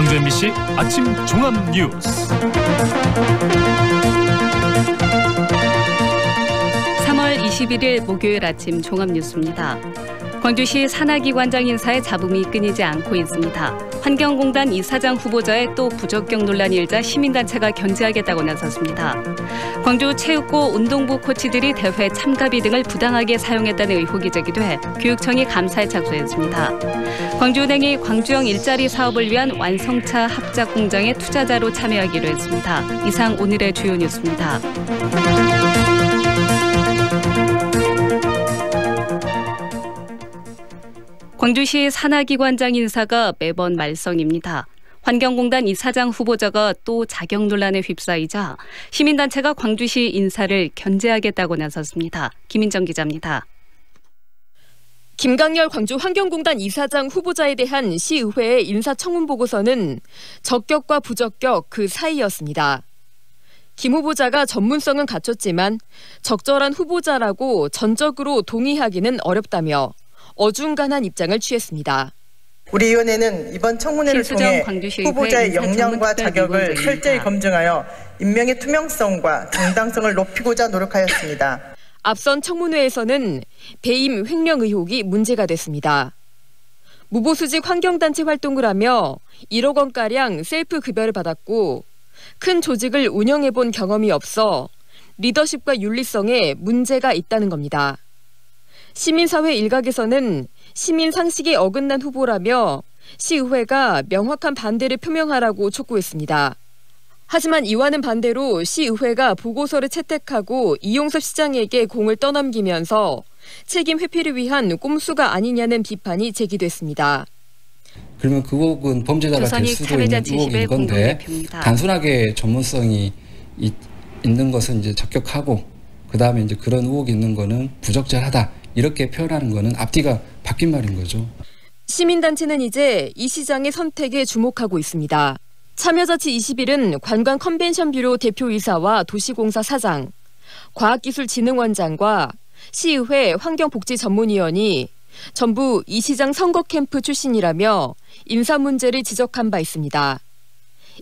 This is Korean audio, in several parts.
광주 MBC 아침 종합 뉴스. 3월 21일 목요일 아침 종합 뉴스입니다. 광주시 산하기관장 인사의 잡음이 끊이지 않고 있습니다. 환경공단 이사장 후보자의 또 부적격 논란이 일자 시민단체가 견제하겠다고 나섰습니다. 광주 체육고 운동부 코치들이 대회 참가비 등을 부당하게 사용했다는 의혹이 제기돼 교육청이 감사에 착수했습니다. 광주은행이 광주형 일자리 사업을 위한 완성차 합작 공장의 투자자로 참여하기로 했습니다. 이상 오늘의 주요 뉴스입니다. 광주시 산하기관장 인사가 매번 말썽입니다. 환경공단 이사장 후보자가 또 자격 논란에 휩싸이자 시민단체가 광주시 인사를 견제하겠다고 나섰습니다. 김인정 기자입니다. 김강렬 광주 환경공단 이사장 후보자에 대한 시의회의 인사청문 보고서는 적격과 부적격 그 사이였습니다. 김 후보자가 전문성은 갖췄지만 적절한 후보자라고 전적으로 동의하기는 어렵다며 어중간한 입장을 취했습니다. 우리 위원회는 이번 청문회를 통해 후보자의 역량과 자격을 철저히 검증하여 임명의 투명성과 정당성을 높이고자 노력하였습니다. 앞선 청문회에서는 배임 횡령 의혹이 문제가 됐습니다. 무보수직 환경단체 활동을 하며 1억 원가량 셀프 급여를 받았고 큰 조직을 운영해본 경험이 없어 리더십과 윤리성에 문제가 있다는 겁니다. 시민사회 일각에서는 시민 상식에 어긋난 후보라며 시의회가 명확한 반대를 표명하라고 촉구했습니다. 하지만 이와는 반대로 시의회가 보고서를 채택하고 이용섭 시장에게 공을 떠넘기면서 책임 회피를 위한 꼼수가 아니냐는 비판이 제기됐습니다. 그러면 그 의혹은 범죄자가 될 수도 있는 의혹인 건데 단순하게 전문성이 있는 것은 이제 적격하고 그다음에 이제 그런 의혹이 있는 거는 부적절하다. 이렇게 표현하는 거는 앞뒤가 바뀐 말인 거죠. 시민단체는 이제 이 시장의 선택에 주목하고 있습니다. 참여자치 21은 관광 컨벤션뷰로 대표이사와 도시공사 사장, 과학기술진흥원장과 시의회 환경복지전문위원이 전부 이 시장 선거 캠프 출신이라며 인사 문제를 지적한 바 있습니다.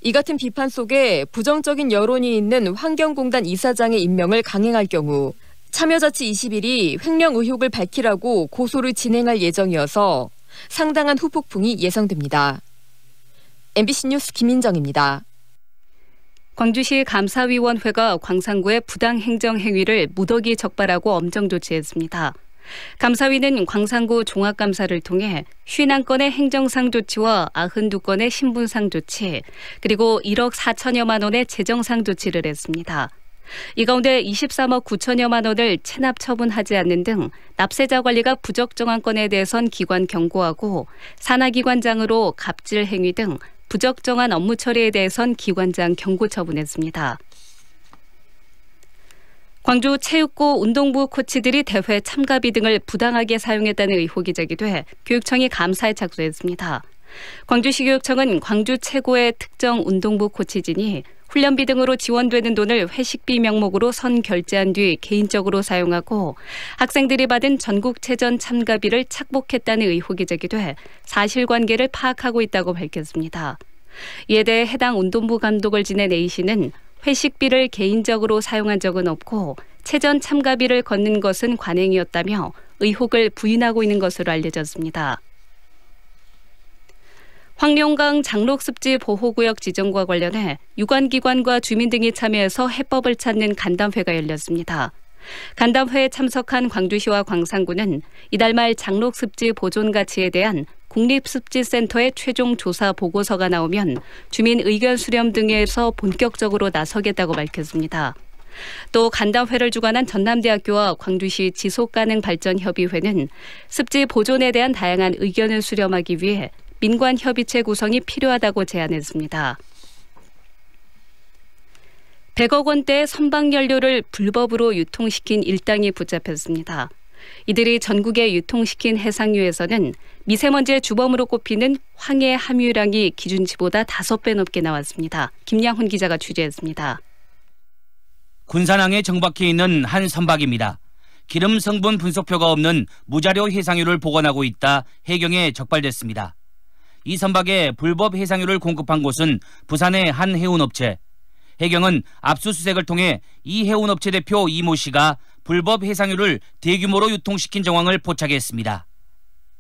이 같은 비판 속에 부정적인 여론이 있는 환경공단 이사장의 임명을 강행할 경우 참여자치 21이 횡령 의혹을 밝히라고 고소를 진행할 예정이어서 상당한 후폭풍이 예상됩니다. MBC 뉴스 김인정입니다. 광주시 감사위원회가 광산구의 부당 행정 행위를 무더기 적발하고 엄정 조치했습니다. 감사위는 광산구 종합감사를 통해 51건의 행정상 조치와 92건의 신분상 조치, 그리고 1억 4천여만 원의 재정상 조치를 했습니다. 이 가운데 23억 9천여만 원을 체납 처분하지 않는 등 납세자 관리가 부적정한 건에 대해선 기관 경고하고 산하기관장으로 갑질 행위 등 부적정한 업무 처리에 대해선 기관장 경고 처분했습니다. 광주 체육고 운동부 코치들이 대회 참가비 등을 부당하게 사용했다는 의혹이 제기돼 교육청이 감사에 착수했습니다. 광주시 교육청은 광주 최고의 특정 운동부 코치진이 훈련비 등으로 지원되는 돈을 회식비 명목으로 선결제한 뒤 개인적으로 사용하고 학생들이 받은 전국체전 참가비를 착복했다는 의혹이 제기돼 사실관계를 파악하고 있다고 밝혔습니다. 이에 대해 해당 운동부 감독을 지낸 A씨는 회식비를 개인적으로 사용한 적은 없고 체전 참가비를 걷는 것은 관행이었다며 의혹을 부인하고 있는 것으로 알려졌습니다. 황룡강 장록습지 보호구역 지정과 관련해 유관기관과 주민 등이 참여해서 해법을 찾는 간담회가 열렸습니다. 간담회에 참석한 광주시와 광산구는 이달 말 장록습지 보존 가치에 대한 국립습지센터의 최종 조사 보고서가 나오면 주민 의견 수렴 등에서 본격적으로 나서겠다고 밝혔습니다. 또 간담회를 주관한 전남대학교와 광주시 지속가능발전협의회는 습지 보존에 대한 다양한 의견을 수렴하기 위해 민관협의체 구성이 필요하다고 제안했습니다. 100억 원대의 선박연료를 불법으로 유통시킨 일당이 붙잡혔습니다. 이들이 전국에 유통시킨 해상유에서는 미세먼지의 주범으로 꼽히는 황해 함유량이 기준치보다 5배 넘게 나왔습니다. 김양훈 기자가 취재했습니다. 군산항에 정박해 있는 한 선박입니다. 기름 성분 분석표가 없는 무자료 해상유를 보관하고 있다 해경에 적발됐습니다. 이 선박에 불법 해상유를 공급한 곳은 부산의 한 해운업체. 해경은 압수수색을 통해 이 해운업체 대표 이모 씨가 불법 해상유를 대규모로 유통시킨 정황을 포착했습니다.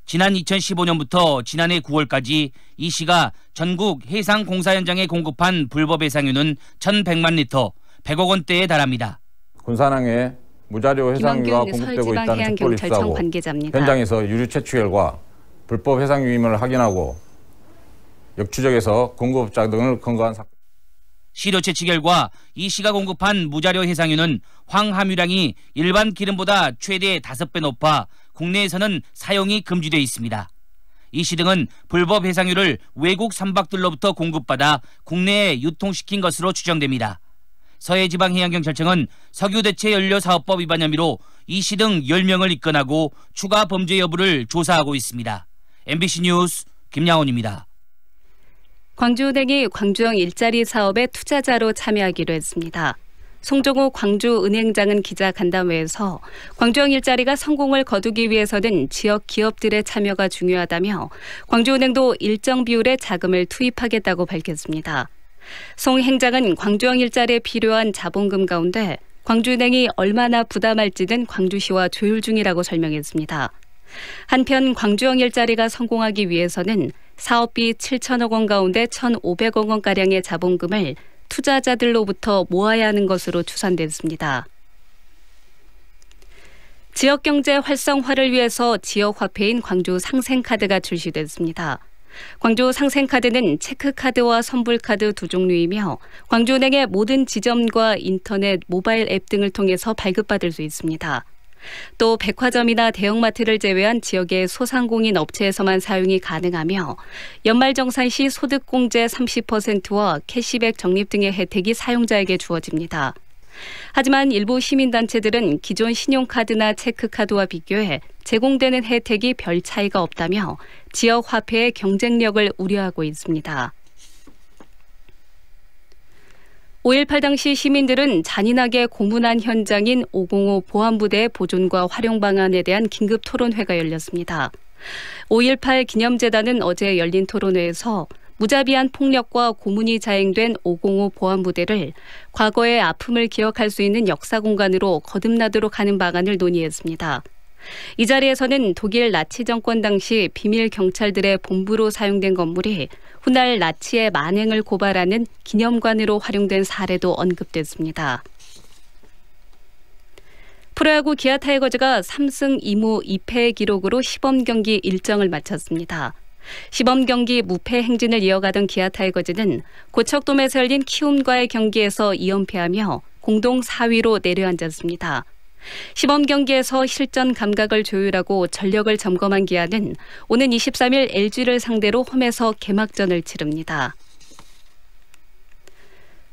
지난 2015년부터 지난해 9월까지 이 씨가 전국 해상공사 현장에 공급한 불법 해상유는 1,100만 리터, 100억 원대에 달합니다. 군산항에 무자료 해상유가 공급되고 있다는 촉보를 입수하고 현장에서 유류 채취 결과 불법 해상유임을 확인하고 역추적해서 공급자 등을 검거한 사건. 시료 채취 결과 이 씨가 공급한 무자료 해상유는 황함유량이 일반 기름보다 최대 5배 높아 국내에서는 사용이 금지돼 있습니다. 이 씨 등은 불법 해상유를 외국 선박들로부터 공급받아 국내에 유통시킨 것으로 추정됩니다. 서해지방해양경찰청은 석유대체연료사업법 위반 혐의로 이 씨 등 10명을 입건하고 추가 범죄 여부를 조사하고 있습니다. MBC 뉴스 김양원입니다. 광주은행이 광주형 일자리 사업에 투자자로 참여하기로 했습니다. 송종호 광주은행장은 기자간담회에서 광주형 일자리가 성공을 거두기 위해서는 지역 기업들의 참여가 중요하다며 광주은행도 일정 비율의 자금을 투입하겠다고 밝혔습니다. 송 행장은 광주형 일자리에 필요한 자본금 가운데 광주은행이 얼마나 부담할지는 광주시와 조율 중이라고 설명했습니다. 한편 광주형 일자리가 성공하기 위해서는 사업비 7천억 원 가운데 1,500억 원가량의 자본금을 투자자들로부터 모아야 하는 것으로 추산됐습니다. 지역경제 활성화를 위해서 지역화폐인 광주 상생카드가 출시됐습니다. 광주 상생카드는 체크카드와 선불카드 두 종류이며 광주은행의 모든 지점과 인터넷, 모바일 앱 등을 통해서 발급받을 수 있습니다. 또 백화점이나 대형마트를 제외한 지역의 소상공인 업체에서만 사용이 가능하며 연말정산 시 소득공제 30%와 캐시백 적립 등의 혜택이 사용자에게 주어집니다. 하지만 일부 시민단체들은 기존 신용카드나 체크카드와 비교해 제공되는 혜택이 별 차이가 없다며 지역 화폐의 경쟁력을 우려하고 있습니다. 5.18 당시 시민들은 잔인하게 고문한 현장인 505 보안부대의 보존과 활용 방안에 대한 긴급 토론회가 열렸습니다. 5.18 기념재단은 어제 열린 토론회에서 무자비한 폭력과 고문이 자행된 505 보안부대를 과거의 아픔을 기억할 수 있는 역사 공간으로 거듭나도록 하는 방안을 논의했습니다. 이 자리에서는 독일 나치 정권 당시 비밀 경찰들의 본부로 사용된 건물이 훗날 나치의 만행을 고발하는 기념관으로 활용된 사례도 언급됐습니다. 프로야구 기아 타이거즈가 3승 2무 2패의 기록으로 시범 경기 일정을 마쳤습니다. 시범 경기 무패 행진을 이어가던 기아 타이거즈는 고척돔에서 열린 키움과의 경기에서 2연패하며 공동 4위로 내려앉았습니다. 시범 경기에서 실전 감각을 조율하고 전력을 점검한 기아는 오는 23일 LG를 상대로 홈에서 개막전을 치릅니다.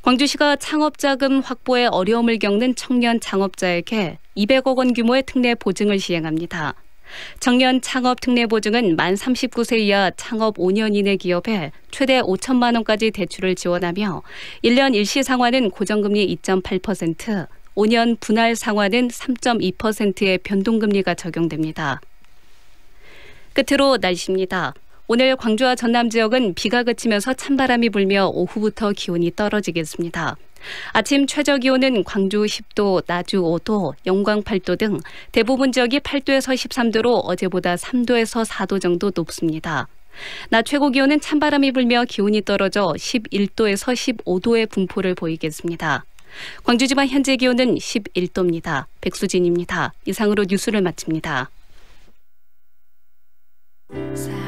광주시가 창업자금 확보에 어려움을 겪는 청년 창업자에게 200억 원 규모의 특례 보증을 시행합니다. 청년 창업 특례 보증은 만 39세 이하 창업 5년 이내 기업에 최대 5천만 원까지 대출을 지원하며 1년 일시 상환은 고정금리 2.8%, 5년 분할 상환은 3.2%의 변동금리가 적용됩니다. 끝으로 날씨입니다. 오늘 광주와 전남 지역은 비가 그치면서 찬바람이 불며 오후부터 기온이 떨어지겠습니다. 아침 최저 기온은 광주 10도, 나주 5도, 영광 8도 등 대부분 지역이 8도에서 13도로 어제보다 3도에서 4도 정도 높습니다. 낮 최고 기온은 찬바람이 불며 기온이 떨어져 11도에서 15도의 분포를 보이겠습니다. 광주 지방 현재 기온은 11도입니다. 백수진입니다. 이상으로 뉴스를 마칩니다.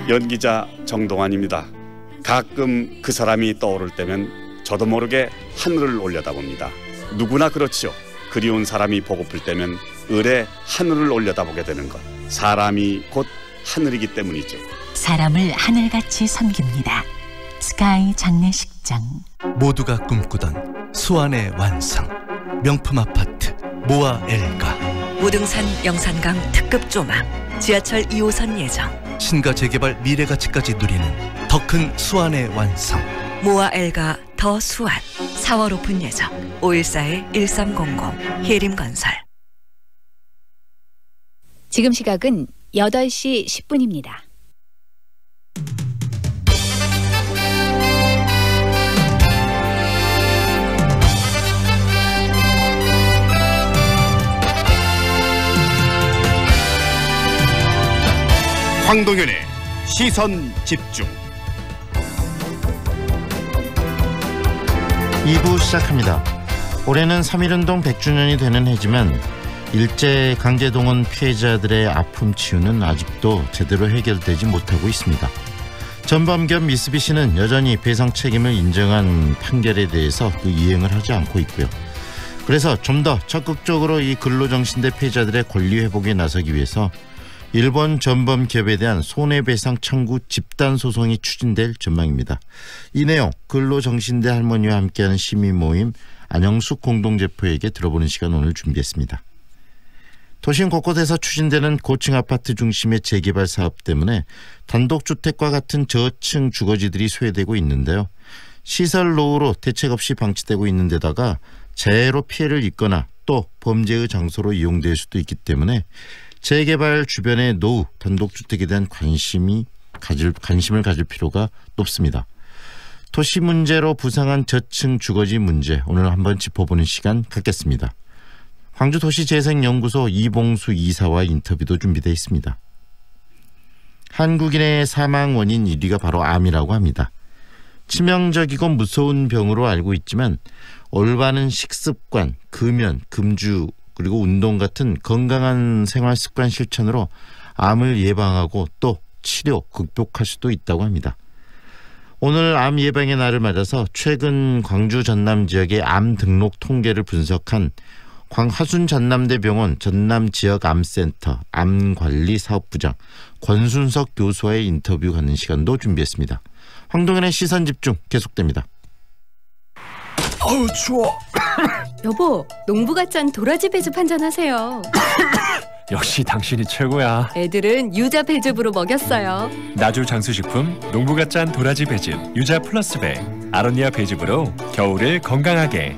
연기자 정동환입니다. 가끔 그 사람이 떠오를 때면 저도 모르게 하늘을 올려다봅니다. 누구나 그렇지요. 그리운 사람이 보고플 때면 을에 하늘을 올려다보게 되는 것. 사람이 곧 하늘이기 때문이죠. 사람을 하늘같이 섬깁니다. 스카이 장례식장. 모두가 꿈꾸던 수완의 완성. 명품 아파트 모아 엘가. 무등산 영산강 특급 조망. 지하철 2호선 예정. 신가 재개발 미래가치까지 누리는 더 큰 수완의 완성. 모아 엘가 더 수완. 4월 오픈 예정. 514-1300 해림건설. 지금 시각은 8시 10분입니다. 황동현의 시선집중. 2부 시작합니다. 올해는 3.1운동 100주년이 되는 해지만 일제강제동원 피해자들의 아픔 치유는 아직도 제대로 해결되지 못하고 있습니다. 전범기업 미쓰비시는 여전히 배상 책임을 인정한 판결에 대해서 그 이행을 하지 않고 있고요. 그래서 좀 더 적극적으로 이 근로정신대 피해자들의 권리 회복에 나서기 위해서 일본 전범기업에 대한 손해배상 청구 집단소송이 추진될 전망입니다. 이 내용 근로정신대 할머니와 함께하는 시민모임 안영숙 공동대표에게 들어보는 시간 오늘 준비했습니다. 도심 곳곳에서 추진되는 고층 아파트 중심의 재개발 사업 때문에 단독주택과 같은 저층 주거지들이 소외되고 있는데요. 시설 노후로 대책 없이 방치되고 있는 데다가 재해로 피해를 입거나 또 범죄의 장소로 이용될 수도 있기 때문에 재개발 주변의 노후 단독주택에 대한 관심을 가질 필요가 높습니다. 도시 문제로 부상한 저층 주거지 문제 오늘 한번 짚어보는 시간 갖겠습니다. 광주도시재생연구소 이봉수 이사와 인터뷰도 준비되어 있습니다. 한국인의 사망 원인 1위가 바로 암이라고 합니다. 치명적이고 무서운 병으로 알고 있지만 올바른 식습관, 금연, 금주 그리고 운동 같은 건강한 생활습관 실천으로 암을 예방하고 또 치료, 극복할 수도 있다고 합니다. 오늘 암 예방의 날을 맞아서 최근 광주 전남 지역의 암 등록 통계를 분석한 화순전남대병원 전남지역암센터 암관리사업부장 권순석 교수와의 인터뷰 갖는 시간도 준비했습니다. 황동현의 시선집중 계속됩니다. 어우 추워. 여보, 농부갓잔 도라지 배즙 한잔 하세요. 역시 당신이 최고야. 애들은 유자 배즙으로 먹였어요. 나주 장수식품 농부갓잔 도라지 배즙 유자 플러스 배 아로니아 배즙으로 겨울을 건강하게.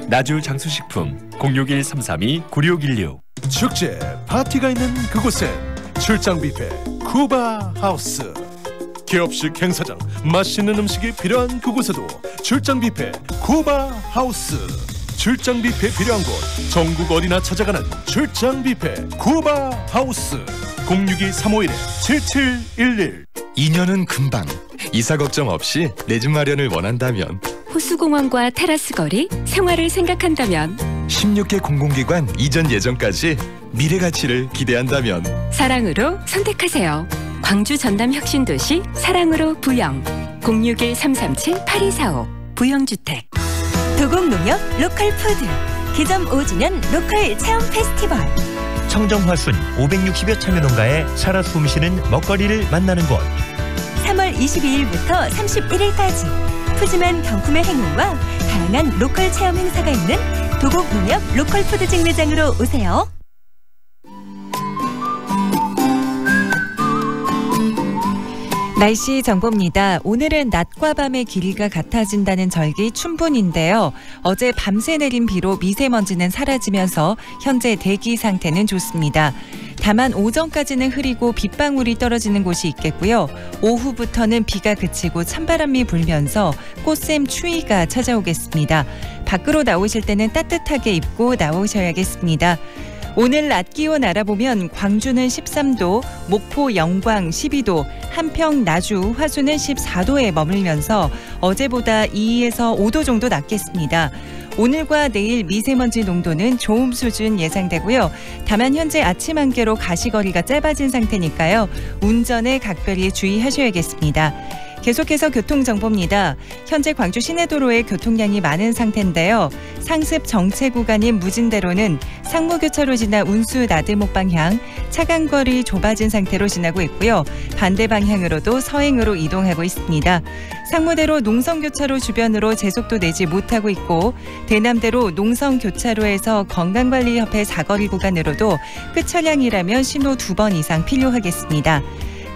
나주 장수식품 061-332-9616. 축제 파티가 있는 그곳엔 출장 뷔페 쿠바 하우스. 기업식 행사장 맛있는 음식이 필요한 그곳에도 출장 뷔페 쿠바 하우스. 출장 뷔페 필요한 곳 전국 어디나 찾아가는 출장 뷔페 쿠바 하우스. 062-351-7711. 2년은 금방. 이사 걱정 없이 내 집 마련을 원한다면, 호수공원과 테라스 거리, 생활을 생각한다면, 16개 공공기관 이전 예정까지 미래 가치를 기대한다면 사랑으로 선택하세요. 광주 전남 혁신도시 사랑으로 부영 061-337-8245 부영주택. 도곡농협 로컬푸드 개점 5주년 로컬 체험 페스티벌. 청정화순 560여 참여 농가에 살아 숨쉬는 먹거리를 만나는 곳. 3월 22일부터 31일까지 푸짐한 경품의 행운과 다양한 로컬 체험 행사가 있는 도곡농협 로컬푸드직 매장으로 오세요. 날씨 정보입니다. 오늘은 낮과 밤의 길이가 같아진다는 절기 춘분인데요. 어제 밤새 내린 비로 미세먼지는 사라지면서 현재 대기 상태는 좋습니다. 다만 오전까지는 흐리고 빗방울이 떨어지는 곳이 있겠고요. 오후부터는 비가 그치고 찬바람이 불면서 꽃샘 추위가 찾아오겠습니다. 밖으로 나오실 때는 따뜻하게 입고 나오셔야겠습니다. 오늘 낮 기온 알아보면 광주는 13도, 목포, 영광 12도, 한평, 나주, 화수는 14도에 머물면서 어제보다 2에서 5도 정도 낮겠습니다. 오늘과 내일 미세먼지 농도는 좋음 수준 예상되고요. 다만 현재 아침 안개로 가시거리가 짧아진 상태니까요. 운전에 각별히 주의하셔야겠습니다. 계속해서 교통정보입니다. 현재 광주 시내도로에 교통량이 많은 상태인데요. 상습 정체 구간인 무진대로는 상무교차로 지나 운수 나들목 방향 차간거리 좁아진 상태로 지나고 있고요. 반대 방향으로도 서행으로 이동하고 있습니다. 상무대로 농성교차로 주변으로 제속도 내지 못하고 있고 대남대로 농성교차로에서 건강관리협회 사거리 구간으로도 끝차량이라면 신호 2번 이상 필요하겠습니다.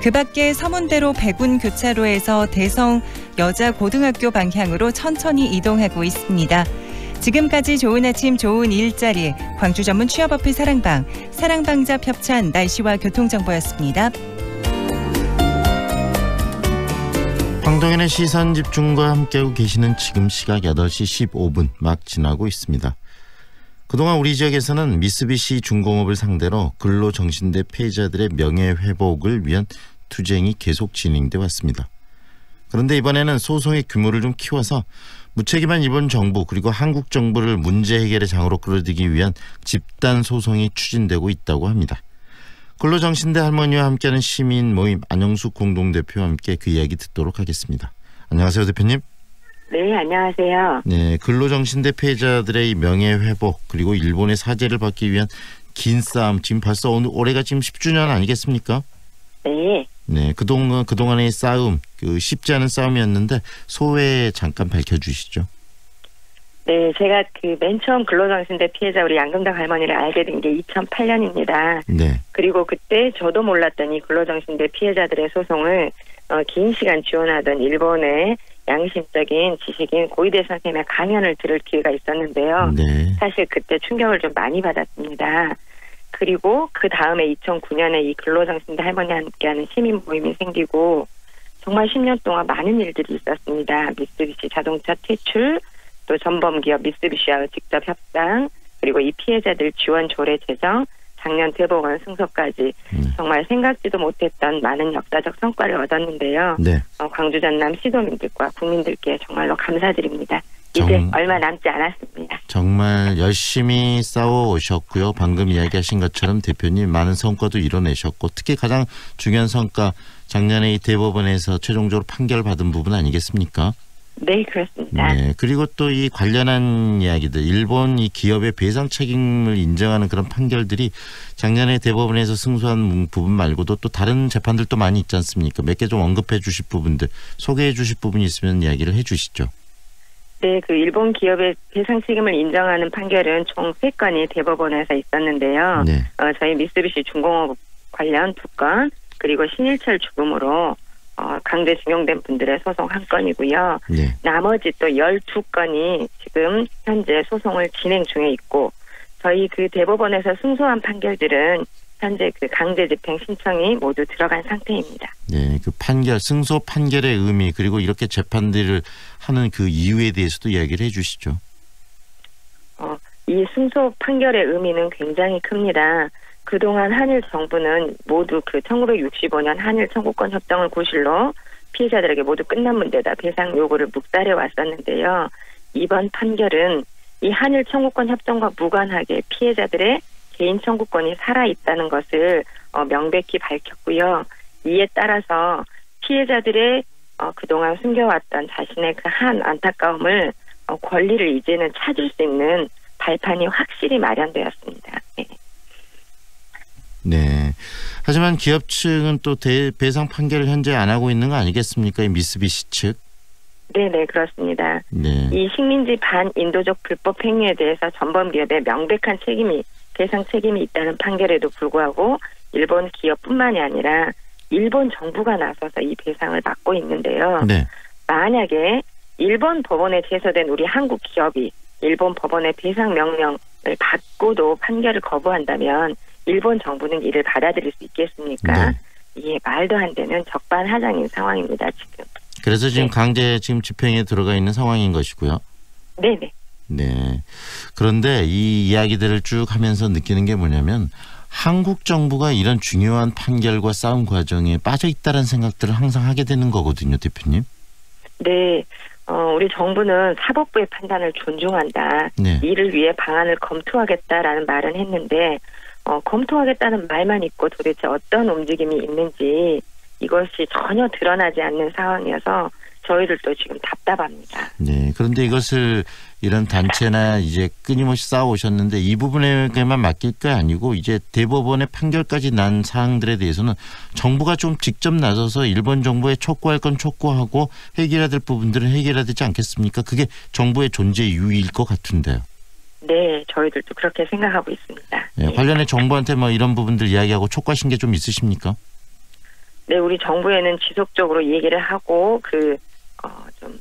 그 밖에 서문대로 백운교차로에서 대성 여자고등학교 방향으로 천천히 이동하고 있습니다. 지금까지 좋은 아침 좋은 일자리 광주 전문 취업어필 사랑방잡 협찬 날씨와 교통정보였습니다. 황동현의 시선집중과 함께하고 계시는 지금 시각 8시 15분 막 지나고 있습니다. 그동안 우리 지역에서는 미쓰비시 중공업을 상대로 근로정신대 피해자들의 명예회복을 위한 투쟁이 계속 진행돼 왔습니다. 그런데 이번에는 소송의 규모를 좀 키워서 무책임한 일본 정부 그리고 한국 정부를 문제 해결의 장으로 끌어들이기 위한 집단 소송이 추진되고 있다고 합니다. 근로정신대 할머니와 함께하는 시민 모임 안영숙 공동대표와 함께 그 이야기 듣도록 하겠습니다. 안녕하세요, 대표님. 네, 안녕하세요. 네, 근로정신대 피해자들의 명예회복 그리고 일본의 사죄를 받기 위한 긴 싸움, 지금 벌써 올해가 지금 10주년 아니겠습니까? 네. 네, 그동안의 싸움, 쉽지 않은 싸움이었는데 소회 잠깐 밝혀주시죠. 네, 제가 맨 처음 근로정신대 피해자 우리 양금당 할머니를 알게 된 게 2008년입니다. 네. 그리고 그때 저도 몰랐던 이 근로정신대 피해자들의 소송을 긴 시간 지원하던 일본의 양심적인 지식인 고이대 선생님의 강연을 들을 기회가 있었는데요. 네. 사실 그때 충격을 좀 많이 받았습니다. 그리고 그 다음에 2009년에 이 근로정신대 할머니와 함께하는 시민 모임이 생기고 정말 10년 동안 많은 일들이 있었습니다. 미쓰비시 자동차 퇴출, 또 전범기업 미쓰비시와 직접 협상, 그리고 이 피해자들 지원 조례 제정, 작년 대법원 승소까지 정말 생각지도 못했던 많은 역사적 성과를 얻었는데요. 네. 광주 전남 시도민들과 국민들께 정말로 감사드립니다. 이제 얼마 남지 않았습니다. 정말 열심히 싸워오셨고요. 방금 이야기하신 것처럼 대표님 많은 성과도 이뤄내셨고 특히 가장 중요한 성과 작년에 이 대법원에서 최종적으로 판결받은 부분 아니겠습니까? 네, 그렇습니다. 네, 그리고 또 이 관련한 이야기들, 일본 이 기업의 배상 책임을 인정하는 그런 판결들이 작년에 대법원에서 승소한 부분 말고도 또 다른 재판들도 많이 있지 않습니까? 몇 개 좀 언급해 주실 부분들, 소개해 주실 부분이 있으면 이야기를 해 주시죠. 네, 일본 기업의 배상 책임을 인정하는 판결은 총 3건이 대법원에서 있었는데요. 네. 저희 미쓰비시 중공업 관련 2건, 그리고 신일철 죽음으로 강제징용된 분들의 소송 1건이고요. 네. 나머지 또 12건이 지금 현재 소송을 진행 중에 있고 저희 대법원에서 승소한 판결들은 현재 강제 집행 신청이 모두 들어간 상태입니다. 네, 판결, 승소 판결의 의미 그리고 이렇게 재판들을 하는 그 이유에 대해서도 이야기를 해주시죠. 이 승소 판결의 의미는 굉장히 큽니다. 그동안 한일 정부는 모두 1965년 한일 청구권 협정을 고실로 피해자들에게 모두 끝난 문제다 배상 요구를 묵살해 왔었는데요. 이번 판결은 이 한일 청구권 협정과 무관하게 피해자들의 개인 청구권이 살아있다는 것을 명백히 밝혔고요. 이에 따라서 피해자들의 그동안 숨겨왔던 자신의 한 안타까움을 권리를 이제는 찾을 수 있는 발판이 확실히 마련되었습니다. 네. 네. 하지만 기업 측은 또 배상 판결을 현재 안 하고 있는 거 아니겠습니까? 이 미쓰비시 측. 네네, 그렇습니다. 네. 이 식민지 반인도적 불법 행위에 대해서 전범기업의 명백한 배상 책임이 있다는 판결에도 불구하고 일본 기업뿐만이 아니라 일본 정부가 나서서 이 배상을 받고 있는데요. 네. 만약에 일본 법원에 제소된 우리 한국 기업이 일본 법원의 배상 명령을 받고도 판결을 거부한다면 일본 정부는 이를 받아들일 수 있겠습니까? 네. 이게 말도 안 되는 적반하장인 상황입니다, 지금. 그래서 지금 강제 지금 집행에 들어가 있는 상황인 것이고요. 네네. 네. 그런데 이 이야기들을 쭉 하면서 느끼는 게 뭐냐면 한국 정부가 이런 중요한 판결과 싸움 과정에 빠져 있다는 생각들을 항상 하게 되는 거거든요, 대표님. 네. 우리 정부는 사법부의 판단을 존중한다. 네. 이를 위해 방안을 검토하겠다라는 말은 했는데 검토하겠다는 말만 있고 도대체 어떤 움직임이 있는지 이것이 전혀 드러나지 않는 상황이어서 저희들도 지금 답답합니다. 네. 그런데 이것을 이런 단체나 이제 끊임없이 싸워오셨는데 이 부분에게만 맡길 게 아니고 이제 대법원의 판결까지 난 사항들에 대해서는 정부가 좀 직접 나서서 일본 정부에 촉구할 건 촉구하고 해결해야 될 부분들은 해결해야 되지 않겠습니까? 그게 정부의 존재 이유일 것 같은데요. 네. 저희들도 그렇게 생각하고 있습니다. 네, 관련해 정부한테 이런 부분들 이야기하고 촉구하신 게 좀 있으십니까? 네. 우리 정부에는 지속적으로 얘기를 하고 좀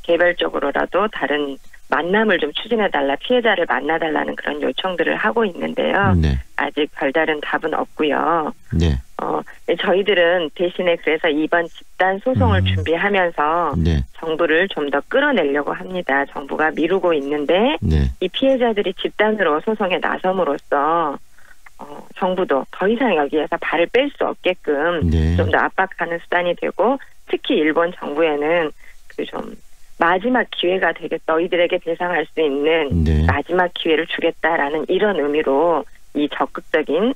개별적으로라도 다른 만남을 좀 추진해달라, 피해자를 만나달라는 그런 요청들을 하고 있는데요. 네. 아직 별다른 답은 없고요. 네. 저희들은 대신에 그래서 이번 집단 소송을 준비하면서 네. 정부를 좀 더 끌어내려고 합니다. 정부가 미루고 있는데 네. 이 피해자들이 집단으로 소송에 나섬으로써 정부도 더 이상 여기에서 발을 뺄 수 없게끔 네. 좀 더 압박하는 수단이 되고 특히 일본 정부에는 그 좀 마지막 기회가 되겠다. 너희들에게 배상할 수 있는 네. 마지막 기회를 주겠다라는 이런 의미로 이 적극적인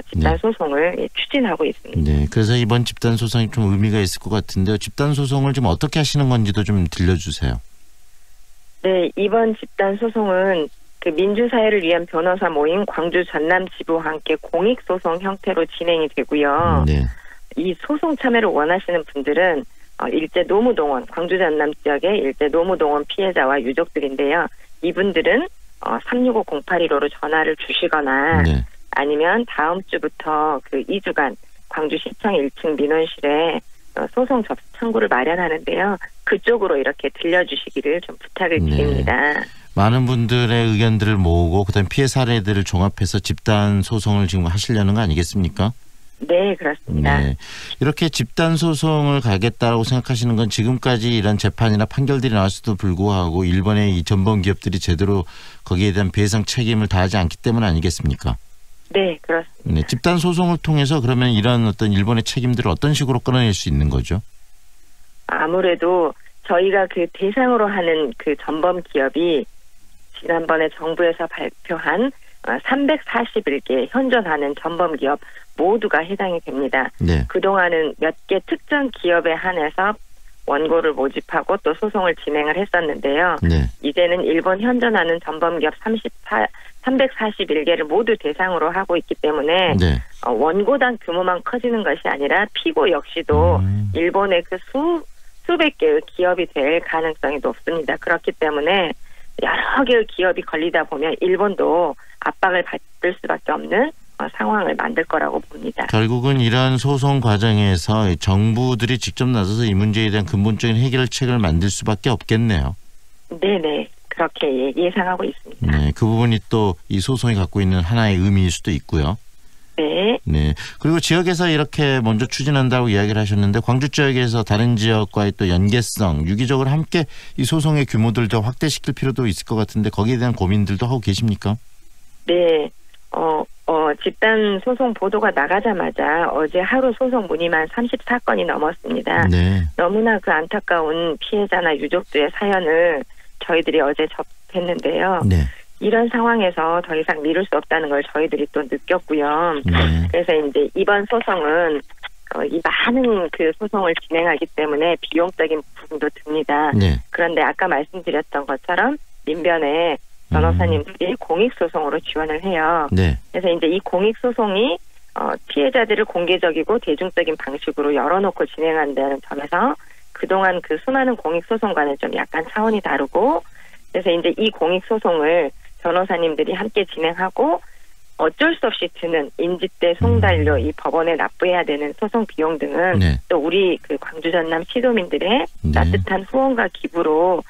집단 소송을 추진하고 있습니다. 네, 그래서 이번 집단 소송이 좀 의미가 있을 것 같은데요. 집단 소송을 좀 어떻게 하시는 건지도 좀 들려주세요. 네, 이번 집단 소송은 그 민주사회를 위한 변호사 모임 광주 전남 지부와 함께 공익소송 형태로 진행이 되고요. 네. 이 소송 참여를 원하시는 분들은 일제 노무동원, 광주 전남 지역의 일제 노무동원 피해자와 유족들인데요. 이분들은 365-0815로 전화를 주시거나 네. 아니면 다음 주부터 그 2주간 광주시청 1층 민원실에 소송 접수 창구를 마련하는데요. 그쪽으로 이렇게 들려주시기를 좀 부탁을 드립니다. 네. 많은 분들의 의견들을 모으고 그다음 피해 사례들을 종합해서 집단 소송을 지금 하시려는 거 아니겠습니까? 네, 그렇습니다. 네. 이렇게 집단 소송을 가겠다고 생각하시는 건 지금까지 이런 재판이나 판결들이 나왔음에도 불구하고 일본의 이 전범 기업들이 제대로 거기에 대한 배상 책임을 다하지 않기 때문 아니겠습니까? 네, 그렇습니다. 네, 집단 소송을 통해서 그러면 이런 어떤 일본의 책임들을 어떤 식으로 끌어낼 수 있는 거죠? 아무래도 저희가 그 대상으로 하는 그 전범 기업이 지난번에 정부에서 발표한 341개 현존하는 전범 기업 모두가 해당이 됩니다. 네. 그동안은 몇 개 특정 기업에 한해서 원고를 모집하고 또 소송을 진행을 했었는데요. 네. 이제는 일본 현존하는 전범 기업 341개를 모두 대상으로 하고 있기 때문에 네. 원고당 규모만 커지는 것이 아니라 피고 역시도 일본의 그 수백 개의 기업이 될 가능성이 높습니다. 그렇기 때문에 여러 개의 기업이 걸리다 보면 일본도 압박을 받을 수밖에 없는 상황을 만들 거라고 봅니다. 결국은 이러한 소송 과정에서 정부들이 직접 나서서 이 문제에 대한 근본적인 해결책을 만들 수밖에 없겠네요. 네네. 그렇게 예상하고 있습니다. 네, 그 부분이 또 이 소송이 갖고 있는 하나의 의미일 수도 있고요. 네. 네. 그리고 지역에서 이렇게 먼저 추진한다고 이야기를 하셨는데 광주 지역에서 다른 지역과의 또 연계성, 유기적으로 함께 이 소송의 규모를 더 확대시킬 필요도 있을 것 같은데 거기에 대한 고민들도 하고 계십니까? 네. 집단 소송 보도가 나가자마자 어제 하루 소송 문의만 34건이 넘었습니다. 네. 너무나 그 안타까운 피해자나 유족들의 사연을 저희들이 어제 접했는데요. 네. 이런 상황에서 더 이상 미룰 수 없다는 걸 저희들이 또 느꼈고요. 네. 그래서 이제 이번 소송은 이 많은 그 소송을 진행하기 때문에 비용적인 부분도 듭니다. 네. 그런데 아까 말씀드렸던 것처럼 민변에 변호사님들이 공익소송으로 지원을 해요. 네. 그래서 이제 이 공익소송이 피해자들을 공개적이고 대중적인 방식으로 열어놓고 진행한다는 점에서 그동안 그 수많은 공익소송과는 좀 약간 차원이 다르고 그래서 이제 이 공익소송을 변호사님들이 함께 진행하고 어쩔 수 없이 드는 인지대 송달료 이 법원에 납부해야 되는 소송 비용 등은 네. 또 우리 그 광주 전남 시도민들의 네. 따뜻한 후원과 기부로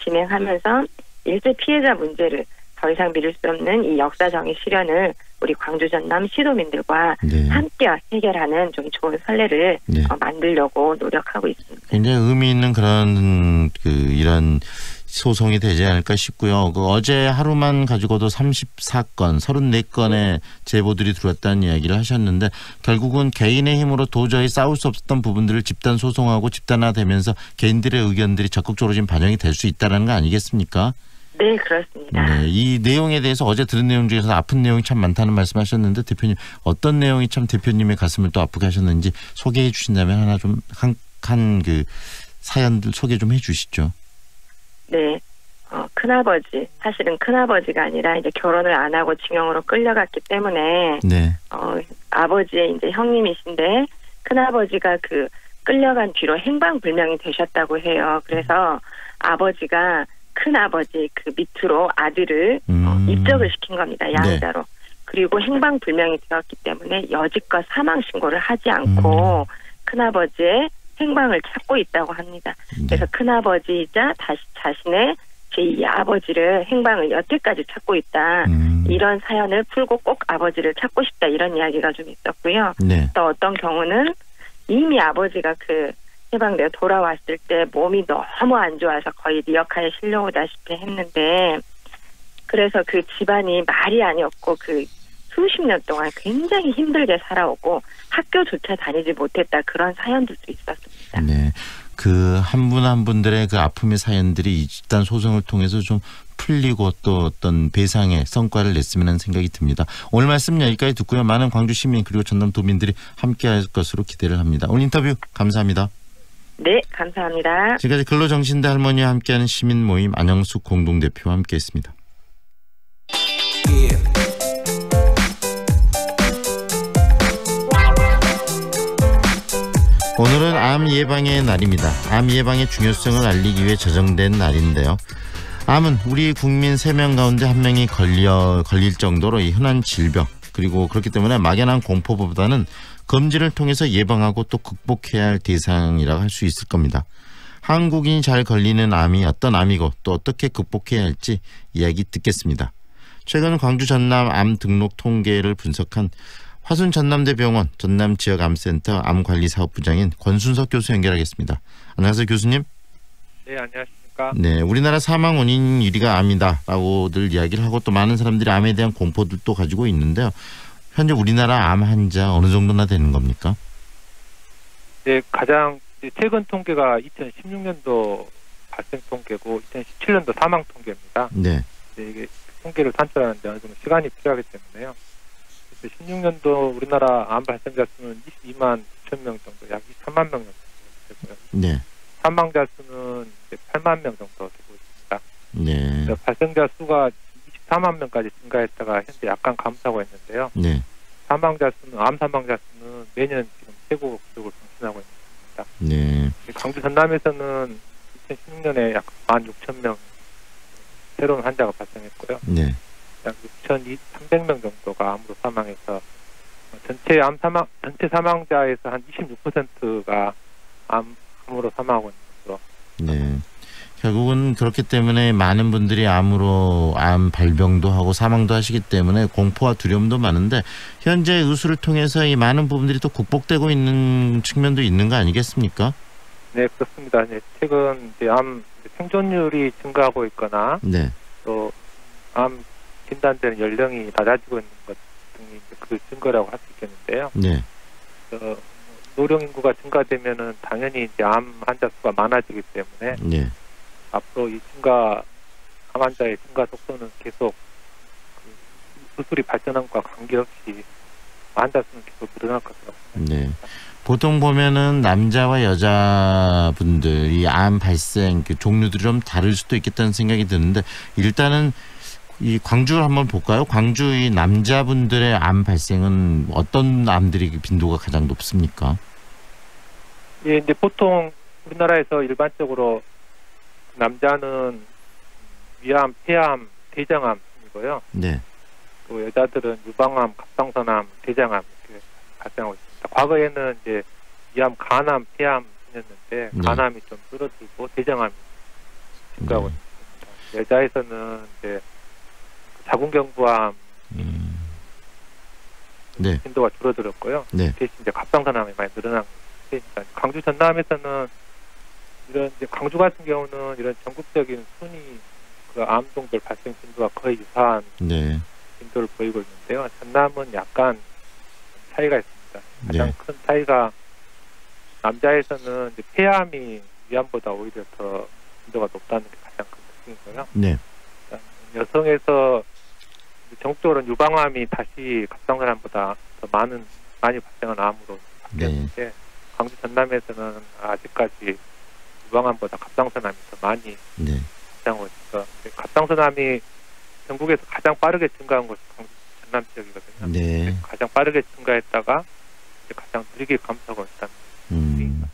진행하면서 일제 피해자 문제를 더 이상 미룰 수 없는 이 역사정의 실현을 우리 광주 전남 시도민들과 네. 함께 해결하는 좀 좋은 선례를 네. 만들려고 노력하고 있습니다. 굉장히 의미 있는 그런 이런 소송이 되지 않을까 싶고요. 어제 하루만 가지고도 34건, 34건의 제보들이 들어왔다는 이야기를 하셨는데 결국은 개인의 힘으로 도저히 싸울 수 없었던 부분들을 집단 소송하고 집단화되면서 개인들의 의견들이 적극적으로 지금 반영이 될 수 있다는 거 아니겠습니까? 네, 그렇습니다. 네, 이 내용에 대해서 어제 들은 내용 중에서 아픈 내용이 참 많다는 말씀하셨는데 대표님 어떤 내용이 참 대표님의 가슴을 또 아프게 하셨는지 소개해 주신다면 하나 좀 한 그 사연들 소개 좀 해주시죠. 네, 큰아버지 사실은 큰아버지가 아니라 이제 결혼을 안 하고 징용으로 끌려갔기 때문에 네. 아버지의 이제 형님이신데 큰아버지가 그 끌려간 뒤로 행방불명이 되셨다고 해요. 그래서 아버지가 큰아버지 그 밑으로 아들을 입적을 시킨 겁니다. 양자로. 네. 그리고 행방불명이 되었기 때문에 여지껏 사망신고를 하지 않고 큰아버지의 행방을 찾고 있다고 합니다. 네. 그래서 큰아버지이자 자신의 제2의 아버지를 행방을 여태까지 찾고 있다. 이런 사연을 풀고 꼭 아버지를 찾고 싶다. 이런 이야기가 좀 있었고요. 네. 또 어떤 경우는 이미 아버지가 그 해방되어 돌아왔을 때 몸이 너무 안 좋아서 거의 리어카에 실려오다시피 했는데 그래서 그 집안이 말이 아니었고 그 수십 년 동안 굉장히 힘들게 살아오고 학교조차 다니지 못했다 그런 사연들도 있었습니다. 네, 그 한 분 한 분들의 그 아픔의 사연들이 집단 소송을 통해서 좀 풀리고 또 어떤 배상의 성과를 냈으면 하는 생각이 듭니다. 오늘 말씀 여기까지 듣고요. 많은 광주 시민 그리고 전남 도민들이 함께할 것으로 기대를 합니다. 오늘 인터뷰 감사합니다. 네, 감사합니다. 지금까지 근로정신대 할머니와 함께하는 시민 모임 안영숙 공동대표와 함께했습니다. 오늘은 암 예방의 날입니다. 암 예방의 중요성을 알리기 위해 제정된 날인데요. 암은 우리 국민 3명 가운데 1명이 걸릴 정도로 이 흔한 질병, 그리고 그렇기 때문에 막연한 공포보다는 검진을 통해서 예방하고 또 극복해야 할 대상이라고 할 수 있을 겁니다. 한국인이 잘 걸리는 암이 어떤 암이고 또 어떻게 극복해야 할지 이야기 듣겠습니다. 최근 광주 전남 암 등록 통계를 분석한 화순 전남대병원 전남지역암센터 암관리사업부장인 권순석 교수 연결하겠습니다. 안녕하세요, 교수님. 네, 안녕하십니까. 네, 우리나라 사망 원인 1위가 암이다라고들 이야기를 하고 또 많은 사람들이 암에 대한 공포들도 가지고 있는데요. 현재 우리나라 암 환자 어느 정도나 되는 겁니까? 네, 가장 최근 통계가 2016년도 발생 통계고 2017년도 사망 통계입니다. 네. 이게 통계를 산출하는데 어느 정도 시간이 필요하기 때문에요. 16년도 우리나라 암 발생자 수는 22만 9천 명 정도, 약 23만 명 정도 되고요. 네. 사망자 수는 이제 8만 명 정도 되고 있습니다. 네. 발생자 수가 24만 명까지 증가했다가 현재 약간 감소하고 있는데요. 네. 사망자 수는 암 사망자 수는 매년 지금 최고 기록을更新하고 있습니다. 네. 광주 전남에서는 2016년에 약 16,000명 새로운 환자가 발생했고요. 네. 약 6,300명 정도가 암으로 사망해서 전체 사망자에서 한 26%가 암으로 사망하고 있는 것으로. 네. 결국은 그렇기 때문에 많은 분들이 암으로 암 발병도 하고 사망도 하시기 때문에 공포와 두려움도 많은데 현재 의술을 통해서 이 많은 부분들이 또 극복되고 있는 측면도 있는 거 아니겠습니까? 네, 그렇습니다. 네, 최근 이제 암 생존율이 증가하고 있거나 네. 또 암 진단되는 연령이 낮아지고 있는 것 등이 그 증거라고 할 수 있겠는데요. 네. 노령 인구가 증가되면은 당연히 이제 암 환자 수가 많아지기 때문에 네. 앞으로 이 암 환자의 증가 속도는 계속 수술이 발전함과 관계없이 환자 수는 계속 늘어날 것으로 네. 보통 보면은 남자와 여자분들이 암 발생 그 종류들이 좀 다를 수도 있겠다는 생각이 드는데 일단은 이 광주를 한번 볼까요? 광주의 남자분들의 암 발생은 어떤 암들이 빈도가 가장 높습니까? 예, 이제 보통 우리나라에서 일반적으로 남자는 위암, 폐암, 대장암이고요. 네. 또 여자들은 유방암, 갑상선암, 대장암 이렇게 발생하고 있습니다. 과거에는 이제 위암, 간암, 폐암이었는데 네. 간암이 좀 줄어들고 대장암이 증가하고 있습니다. 여자에서는 이제 자궁경부암 네. 빈도가 줄어들었고요. 네. 대신 이제 갑상선암이 많이 늘어난 것입니다. 광주 전남에서는 이런 이제 광주 같은 경우는 이런 전국적인 순위 그 암동별 발생 빈도가 거의 유사한 네. 빈도를 보이고 있는데요. 전남은 약간 차이가 있습니다. 가장 네. 큰 차이가 남자에서는 이제 폐암이 위암보다 오히려 더 빈도가 높다는 게 가장 큰 특징이고요. 네. 여성에서 전국적으로는 유방암이 다시 갑상선암보다 더 많이 발생한 암으로 바뀌었는데 광주 전남에서는 아직까지 유방암보다 갑상선암이 더 많이 네. 발생하고 있어서 갑상선암이 전국에서 가장 빠르게 증가한 곳이 광주 전남 지역이거든요. 네. 가장 빠르게 증가했다가 이제 가장 느리게 감소하고 있다는.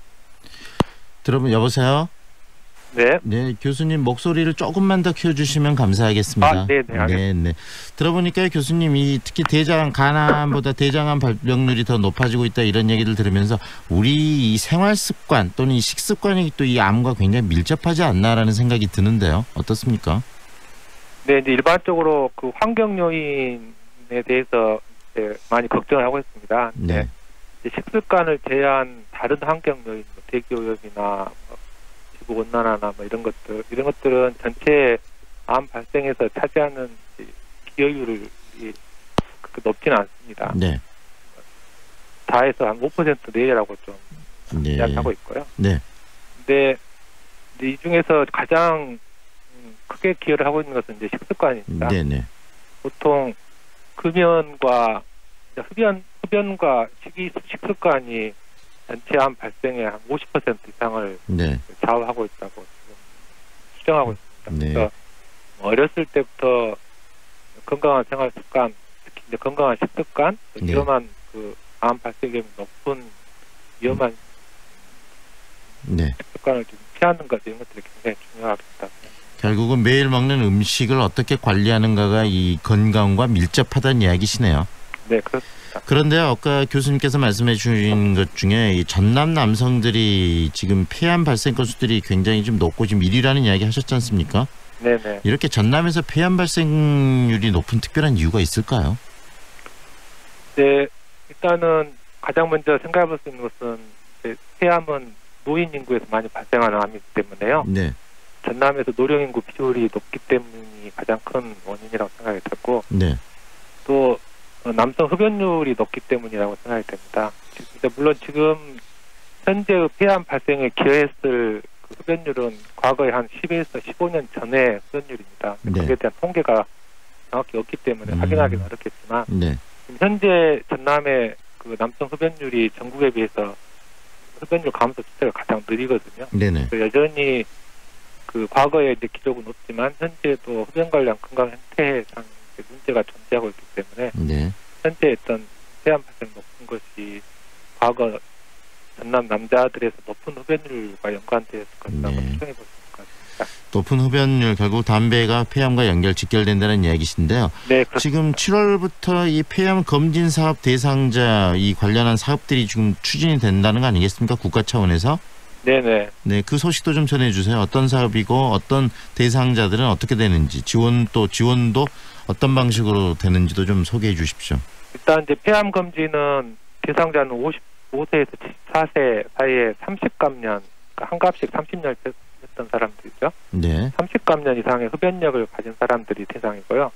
들어보면 여보세요? 네. 네, 교수님 목소리를 조금만 더 키워주시면 감사하겠습니다. 네. 들어보니까 교수님 특히 간암보다 대장암 발병률이 더 높아지고 있다 이런 얘기를 들으면서 우리 이 생활 습관 또는 이 식습관이 또 이 암과 굉장히 밀접하지 않나라는 생각이 드는데요. 어떻습니까? 네, 이제 일반적으로 그 환경 요인에 대해서 이제 많이 걱정을 하고 있습니다. 네. 이제 식습관을 제외한 다른 환경 요인, 대기 오염이나 지구 온난화나 이런 것들은 전체 암 발생에서 차지하는 기여율을 그렇게 높지는 않습니다. 네. 4에서 한 5% 내외라고 좀 네. 이야기하고 있고요. 네. 근데 이 중에서 가장 크게 기여를 하고 있는 것은 이제 식습관입니다. 네네. 보통 금연과 흡연과 식습관이 전체 암 발생의 한 50% 이상을 네. 좌우하고 있다고 지금 추정하고 있습니다. 네. 그래서 어렸을 때부터 건강한 생활 습관, 특히 이제 건강한 식습관, 네. 위험한 그 암 발생률이 높은 위험한 네. 습관을 좀 피하는 것 이런 것들이 굉장히 중요하겠다. 결국은 매일 먹는 음식을 어떻게 관리하는가가 이 건강과 밀접하다는 이야기시네요. 네, 그렇습니다. 그런데 아까 교수님께서 말씀해 주신 것 중에 이 전남 남성들이 지금 폐암 발생 건수들이 굉장히 좀 높고 지금 1위라는 이야기 하셨지 않습니까? 네네. 이렇게 전남에서 폐암 발생률이 높은 특별한 이유가 있을까요? 네, 일단은 가장 먼저 생각해 볼 수 있는 것은 폐암은 노인 인구에서 많이 발생하는 암이기 때문에요. 네. 전남에서 노령 인구 비율이 높기 때문이 가장 큰 원인이라고 생각이 들고, 네. 또 남성 흡연율이 높기 때문이라고 생각이 됩니다. 물론 지금 현재 폐암 발생에 기여했을 그 흡연율은 과거에 한 10에서 15년 전의 흡연율입니다. 네. 거기에 대한 통계가 정확히 없기 때문에 확인하기는 어렵겠지만, 네. 현재 전남의 그 남성 흡연율이 전국에 비해서 흡연율 감소 추세가 가장 느리거든요. 네네. 여전히 그 과거에 이제 기록은 높지만 현재도 흡연 관련 건강 행태상 문제가 존재하고 있기 때문에 네. 현재 어떤 폐암 발생 높은 것이 과거 전남 남자들에서 높은 흡연율과 연관되었을 것이라고 추정해 볼 수 있을 것 같습니다. 높은 흡연율 결국 담배가 폐암과 직결된다는 이야기신데요. 네, 지금 7월부터 이 폐암 검진 사업 대상자 이 관련한 사업들이 지금 추진이 된다는 거 아니겠습니까? 국가 차원에서. 네네. 네, 그 소식도 좀 전해주세요. 어떤 사업이고 어떤 대상자들은 어떻게 되는지 지원도 어떤 방식으로 되는지도 좀 소개해 주십시오. 일단 이제 폐암 검진은 대상자는 55세에서 74세 사이에 30감년, 그러니까 한 값씩 30년 했던 사람들이죠. 네. 30감년 이상의 흡연력을 가진 사람들이 대상이고요.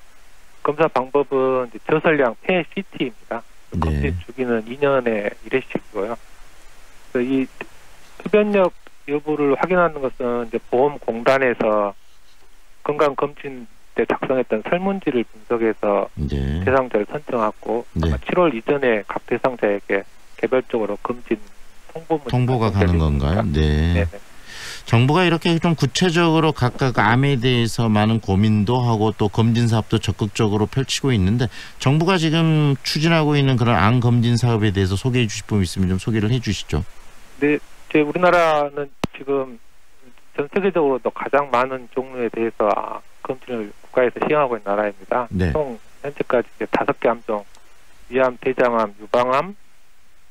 검사 방법은 이제 저설량 폐 CT입니다. 네. 검진 주기는 2년에 1회씩이고요. 그래서 이 흡연력 여부를 확인하는 것은 이제 보험공단에서 건강검진 때 작성했던 설문지를 분석해서 네. 대상자를 선정하고 네. 아마 7월 이전에 각 대상자에게 개별적으로 검진 통보가 가는 건가요? 네. 네네. 정부가 이렇게 좀 구체적으로 각각 암에 대해서 많은 고민도 하고 또 검진 사업도 적극적으로 펼치고 있는데 정부가 지금 추진하고 있는 그런 암 검진 사업에 대해서 소개해 주실 분 있으면 좀 소개를 해 주시죠. 네, 우리나라는 지금 전 세계적으로도 가장 많은 종류에 대해서 검진을 국가에서 시행하고 있는 나라입니다. 네. 총 현재까지 이제 5개 암종, 위암, 대장암, 유방암,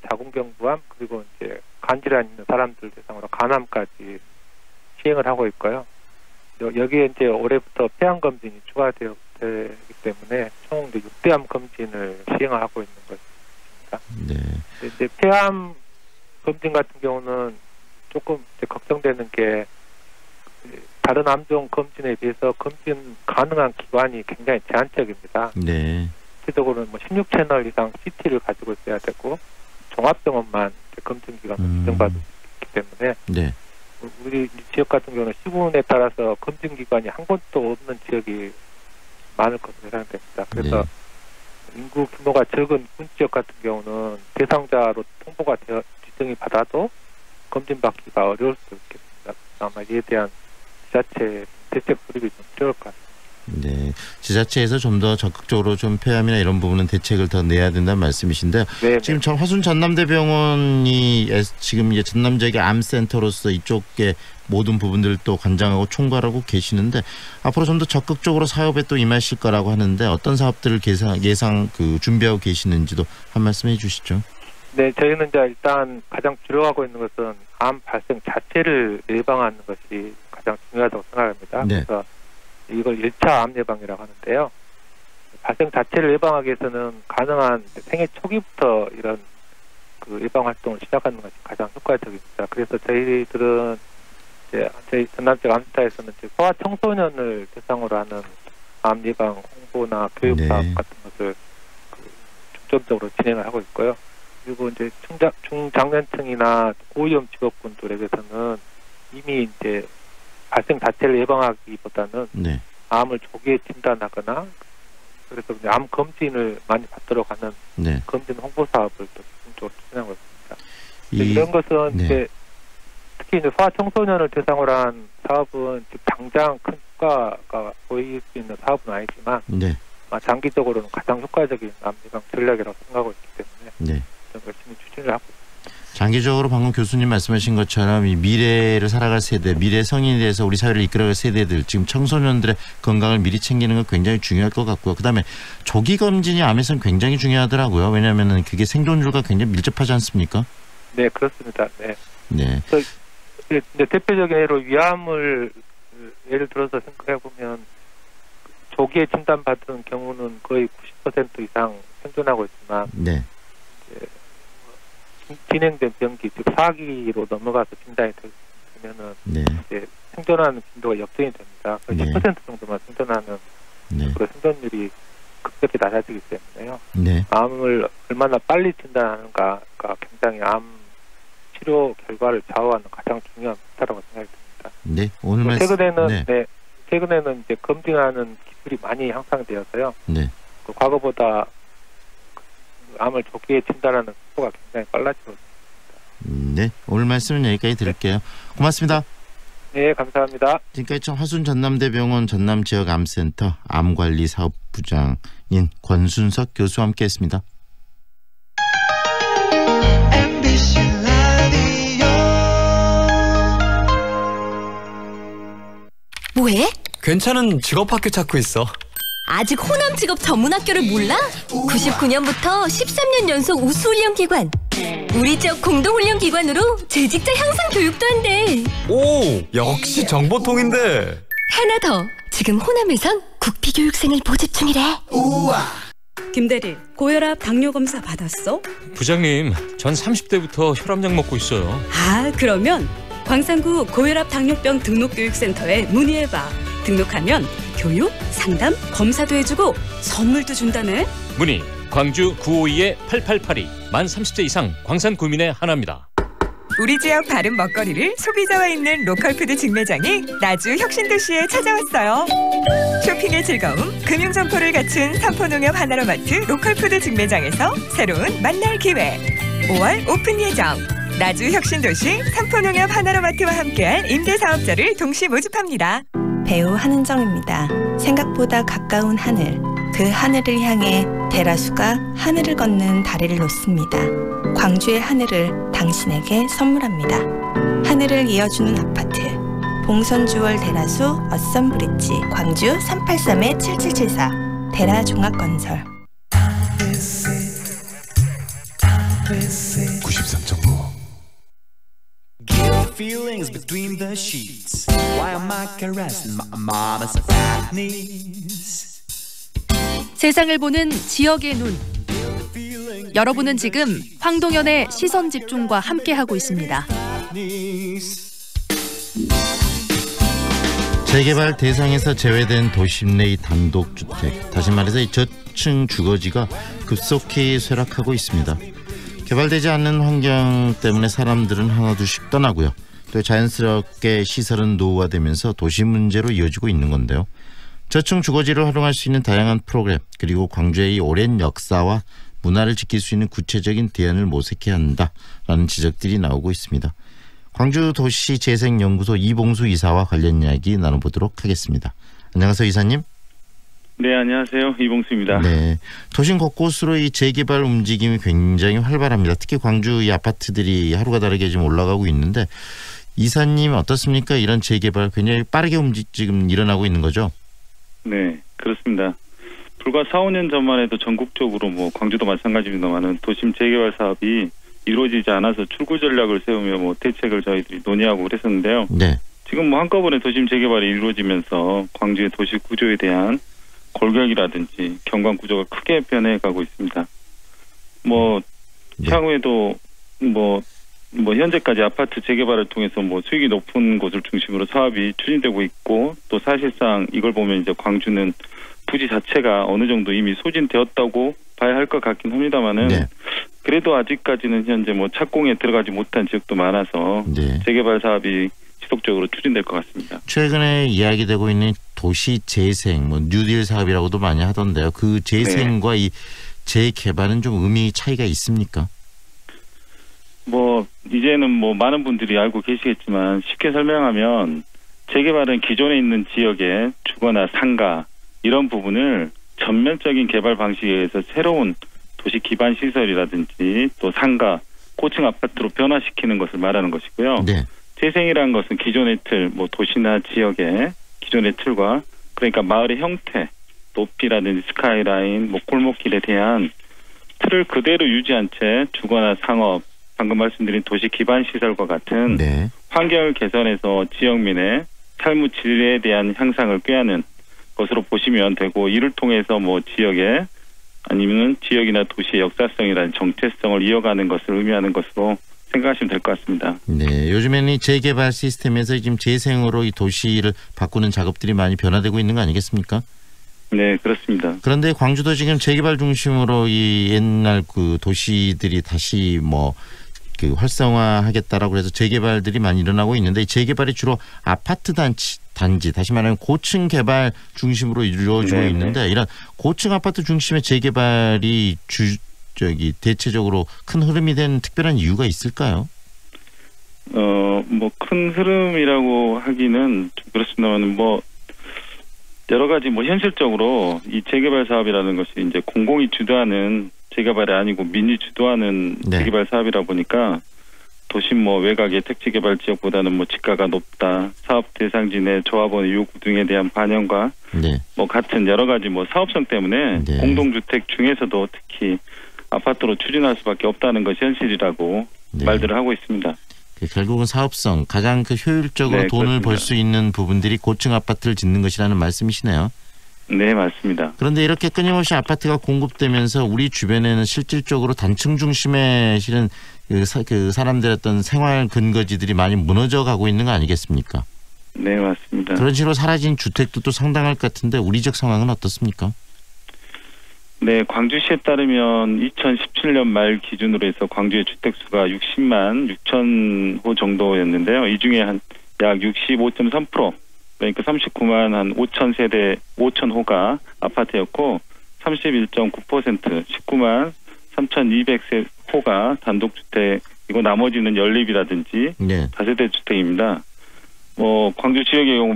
자궁경부암, 그리고 이제 간질환 있는 사람들 대상으로 간암까지 시행을 하고 있고요. 여기에 이제 올해부터 폐암 검진이 추가되기 때문에 총 이제 6대암 검진을 시행하고 있는 것입니다. 네. 이제 폐암 검진 같은 경우는 조금 이제 걱정되는 게 다른 암종 검진에 비해서 검진 가능한 기관이 굉장히 제한적입니다. 네. 실질적으로는 뭐 16채널 이상 CT를 가지고 있어야 되고 종합병원만 검진 기관을 지정받을 수 있기 때문에 네. 우리 지역 같은 경우는 시군에 따라서 검진 기관이 한 곳도 없는 지역이 많을 것으로 예상됩니다. 그래서 인구 규모가 적은 군 지역 같은 경우는 대상자로 통보가 지정이 받아도 검진 받기가 어려울 수도 있겠습니다. 아마 이에 대한 지자체 대책 수립이 좀 필요할 것 같습니다. 네, 지자체에서 좀 더 적극적으로 좀 폐암이나 이런 부분은 대책을 더 내야 된다는 말씀이신데요. 네, 지금 화순 전남대병원이 지금 이제 전남 지역의 암센터로서 이쪽에 모든 부분들을 또 관장하고 총괄하고 계시는데 앞으로 좀 더 적극적으로 사업에 또 임하실 거라고 하는데 어떤 사업들을 예상 준비하고 계시는지도 한 말씀해 주시죠. 네, 저희는 이제 일단 가장 주로 하고 있는 것은 암 발생 자체를 예방하는 것이 가장 중요하다고 생각합니다. 네. 그래서 이걸 1차 암 예방이라고 하는데요. 발생 자체를 예방하기 위해서는 가능한 생애 초기부터 이런 그 예방 활동을 시작하는 것이 가장 효과적입니다. 그래서 저희들은 이제 저희 전남지역 암센터에서는 소아 청소년을 대상으로 하는 암 예방 홍보나 교육 사업 같은 것을 중점적으로 진행을 하고 있고요. 그리고 이제 중장년층이나 고위험 직업군들에게서는 이미 이제 발생 자체를 예방하기보다는 네. 암을 조기에 진단하거나 그래서 암 검진을 많이 받도록 하는 네. 검진 홍보 사업을 또 집중적으로 추진하고 있습니다. 이런 것은 네. 이제 특히 이제 소아청소년을 대상으로 한 사업은 당장 큰 효과가 보일 수 있는 사업은 아니지만 네. 장기적으로는 가장 효과적인 암 예방 전략이라고 생각하고 있기 때문에 네. 열심히 추진을 하고 있습니다. 장기적으로 방금 교수님 말씀하신 것처럼 이 미래를 살아갈 세대, 미래 성인에 대해서 우리 사회를 이끌어갈 세대들, 지금 청소년들의 건강을 미리 챙기는 건 굉장히 중요할 것 같고요. 그다음에 조기 검진이 암에서는 굉장히 중요하더라고요. 왜냐하면은 그게 생존율과 굉장히 밀접하지 않습니까? 네, 그렇습니다. 네. 네. 이제 대표적인 예로 위암을 예를 들어서 생각해 보면 조기에 진단받은 경우는 거의 90% 이상 생존하고 있지만. 네. 진행된 병기, 즉 4기로 넘어가서 진단이 되면은 네. 이제 생존하는 빈도가 역전이 됩니다. 네. 10% 정도만 생존하는 그 생존율이 급격히 낮아지기 때문에요. 네. 암을 얼마나 빨리 진단하는가가 굉장히 암 치료 결과를 좌우하는 가장 중요한 팩터라고 생각이 듭니다. 네. 오늘 최근에는 이제 검진하는 기술이 많이 향상되어서요. 네. 과거보다 암을 조기에 진단하는 속도가 굉장히 빨라지고 있습니다. 네, 오늘 말씀은 여기까지 드릴게요. 고맙습니다. 네, 감사합니다. 지금까지 화순 전남대병원 전남지역암센터 암관리사업부장인 권순석 교수와 함께했습니다. 뭐해? 괜찮은 직업학교 찾고 있어. 아직 호남 직업 전문학교를 몰라? 99년부터 13년 연속 우수훈련기관. 우리 지역 공동훈련기관으로 재직자 향상 교육도 한대. 오, 역시 정보통인데. 하나 더. 지금 호남에선 국비교육생을 모집 중이래. 우와. 김대리, 고혈압 당뇨 검사 받았어? 부장님, 전 30대부터 혈압약 먹고 있어요. 아, 그러면 광산구 고혈압 당뇨병 등록교육센터에 문의해봐. 등록하면 교육, 상담, 검사도 해주고 선물도 준다네. 문의 광주 952-8882 만 30대 이상 광산 구민의 하나입니다. 우리 지역 다른 먹거리를 소비자와 있는 로컬푸드 직매장이 나주 혁신도시에 찾아왔어요. 쇼핑의 즐거움, 금융점포를 갖춘 삼포농협 하나로마트 로컬푸드 직매장에서 새로운 만날 기회. 5월 오픈 예정. 나주 혁신도시 삼포농협 하나로마트와 함께할 임대사업자를 동시 모집합니다. 배우 한은정입니다. 생각보다 가까운 하늘, 그 하늘을 향해 대라수가 하늘을 걷는 다리를 놓습니다. 광주의 하늘을 당신에게 선물합니다. 하늘을 이어주는 아파트, 봉선주월 대라수 어썸브릿지, 광주 383-7774 대라종합건설. 93.9 Feelings between the sheets. Why am I caressing my mama's fat knees? 세상을 보는 지역의 눈. 여러분은 지금 황동현의 시선 집중과 함께하고 있습니다. 재개발 대상에서 제외된 도심 내의 단독주택, 다시 말해서 이 저층 주거지가 급속히 쇠락하고 있습니다. 개발되지 않는 환경 때문에 사람들은 하나둘씩 떠나고요. 또 자연스럽게 시설은 노후화되면서 도시 문제로 이어지고 있는 건데요. 저층 주거지를 활용할 수 있는 다양한 프로그램, 그리고 광주의 오랜 역사와 문화를 지킬 수 있는 구체적인 대안을 모색해야 한다라는 지적들이 나오고 있습니다. 광주도시재생연구소 이봉수 이사와 관련 이야기 나눠보도록 하겠습니다. 안녕하세요, 이사님. 네, 안녕하세요. 이봉수입니다. 네, 도심 곳곳으로 이 재개발 움직임이 굉장히 활발합니다. 특히 광주 이 아파트들이 하루가 다르게 지금 올라가고 있는데, 이사님 어떻습니까? 이런 재개발 굉장히 빠르게 지금 일어나고 있는 거죠? 네, 그렇습니다. 불과 4, 5년 전만 해도 전국적으로 광주도 마찬가지입니다만은 도심 재개발 사업이 이루어지지 않아서 출구 전략을 세우며 대책을 저희들이 논의하고 그랬었는데요. 네. 지금 한꺼번에 도심 재개발이 이루어지면서 광주의 도시 구조에 대한 골격이라든지 경관 구조가 크게 변해가고 있습니다. 향후에도 현재까지 아파트 재개발을 통해서 수익이 높은 곳을 중심으로 사업이 추진되고 있고, 또 사실상 이걸 보면 이제 광주는 부지 자체가 어느 정도 이미 소진되었다고 봐야 할 것 같긴 합니다만은 네. 그래도 아직까지는 현재 뭐 착공에 들어가지 못한 지역도 많아서 네. 재개발 사업이 지속적으로 추진될 것 같습니다. 최근에 이야기되고 있는 도시 재생, 뭐 뉴딜 사업이라고도 많이 하던데요. 그 재생과 이 재개발은 좀 의미 차이가 있습니까? 뭐 이제는 뭐 많은 분들이 알고 계시겠지만 쉽게 설명하면 재개발은 기존에 있는 지역의 주거나 상가 이런 부분을 전면적인 개발 방식에 의해서 새로운 도시 기반 시설이라든지 또 상가, 고층 아파트로 변화시키는 것을 말하는 것이고요. 네. 재생이라는 것은 기존의 틀, 뭐 도시나 지역의 기존의 틀과 그러니까 마을의 형태, 높이라든지 스카이라인, 뭐 골목길에 대한 틀을 그대로 유지한 채 주거나 상업, 방금 말씀드린 도시 기반 시설과 같은 네. 환경을 개선해서 지역민의 삶의 질에 대한 향상을 꾀하는 것으로 보시면 되고 이를 통해서 뭐 지역의 아니면 지역이나 도시의 역사성이라는 정체성을 이어가는 것을 의미하는 것으로 생각하시면 될 것 같습니다. 네, 요즘에는 이 재개발 시스템에서 지금 재생으로 이 도시를 바꾸는 작업들이 많이 변화되고 있는 거 아니겠습니까? 네, 그렇습니다. 그런데 광주도 지금 재개발 중심으로 이 옛날 그 도시들이 다시 뭐 그 활성화하겠다라고 해서 재개발들이 많이 일어나고 있는데 이 재개발이 주로 아파트 단지 다시 말하면 고층 개발 중심으로 이루어지고 네네. 있는데 이런 고층 아파트 중심의 재개발이 대체적으로 큰 흐름이 된 특별한 이유가 있을까요? 뭐 큰 흐름이라고 하기는 좀 그렇습니다만 뭐 여러 가지 뭐 현실적으로 이 재개발 사업이라는 것이 이제 공공이 주도하는 재개발이 아니고 민이 주도하는 재개발 사업이라 보니까 도심 뭐 외곽의 택지 개발 지역보다는 뭐 지가가 높다, 사업 대상지내 조합원의 요구 등에 대한 반영과 뭐 같은 여러 가지 뭐 사업성 때문에 공동주택 중에서도 특히 아파트로 추진할 수밖에 없다는 것이 현실이라고 말들을 하고 있습니다. 결국은 사업성, 가장 그 효율적으로 돈을 벌 수 있는 부분들이 고층 아파트를 짓는 것이라는 말씀이시네요. 네, 맞습니다. 그런데 이렇게 끊임없이 아파트가 공급되면서 우리 주변에는 실질적으로 단층 중심의 실은 그 사람들의 어떤 생활 근거지들이 많이 무너져 가고 있는 거 아니겠습니까? 네, 맞습니다. 그런 식으로 사라진 주택도 상당할 것 같은데 우리 지역 상황은 어떻습니까? 네, 광주시에 따르면 2017년 말 기준으로 해서 광주의 주택수가 60만 6천 호 정도였는데요. 이 중에 한 약 65.3%, 그러니까 39만 한 5천 세대 5천 호가 아파트였고 31.9%, 19만 3,200세 호가 단독주택이고 나머지는 연립이라든지 다세대 주택입니다. 뭐 광주 지역의 경우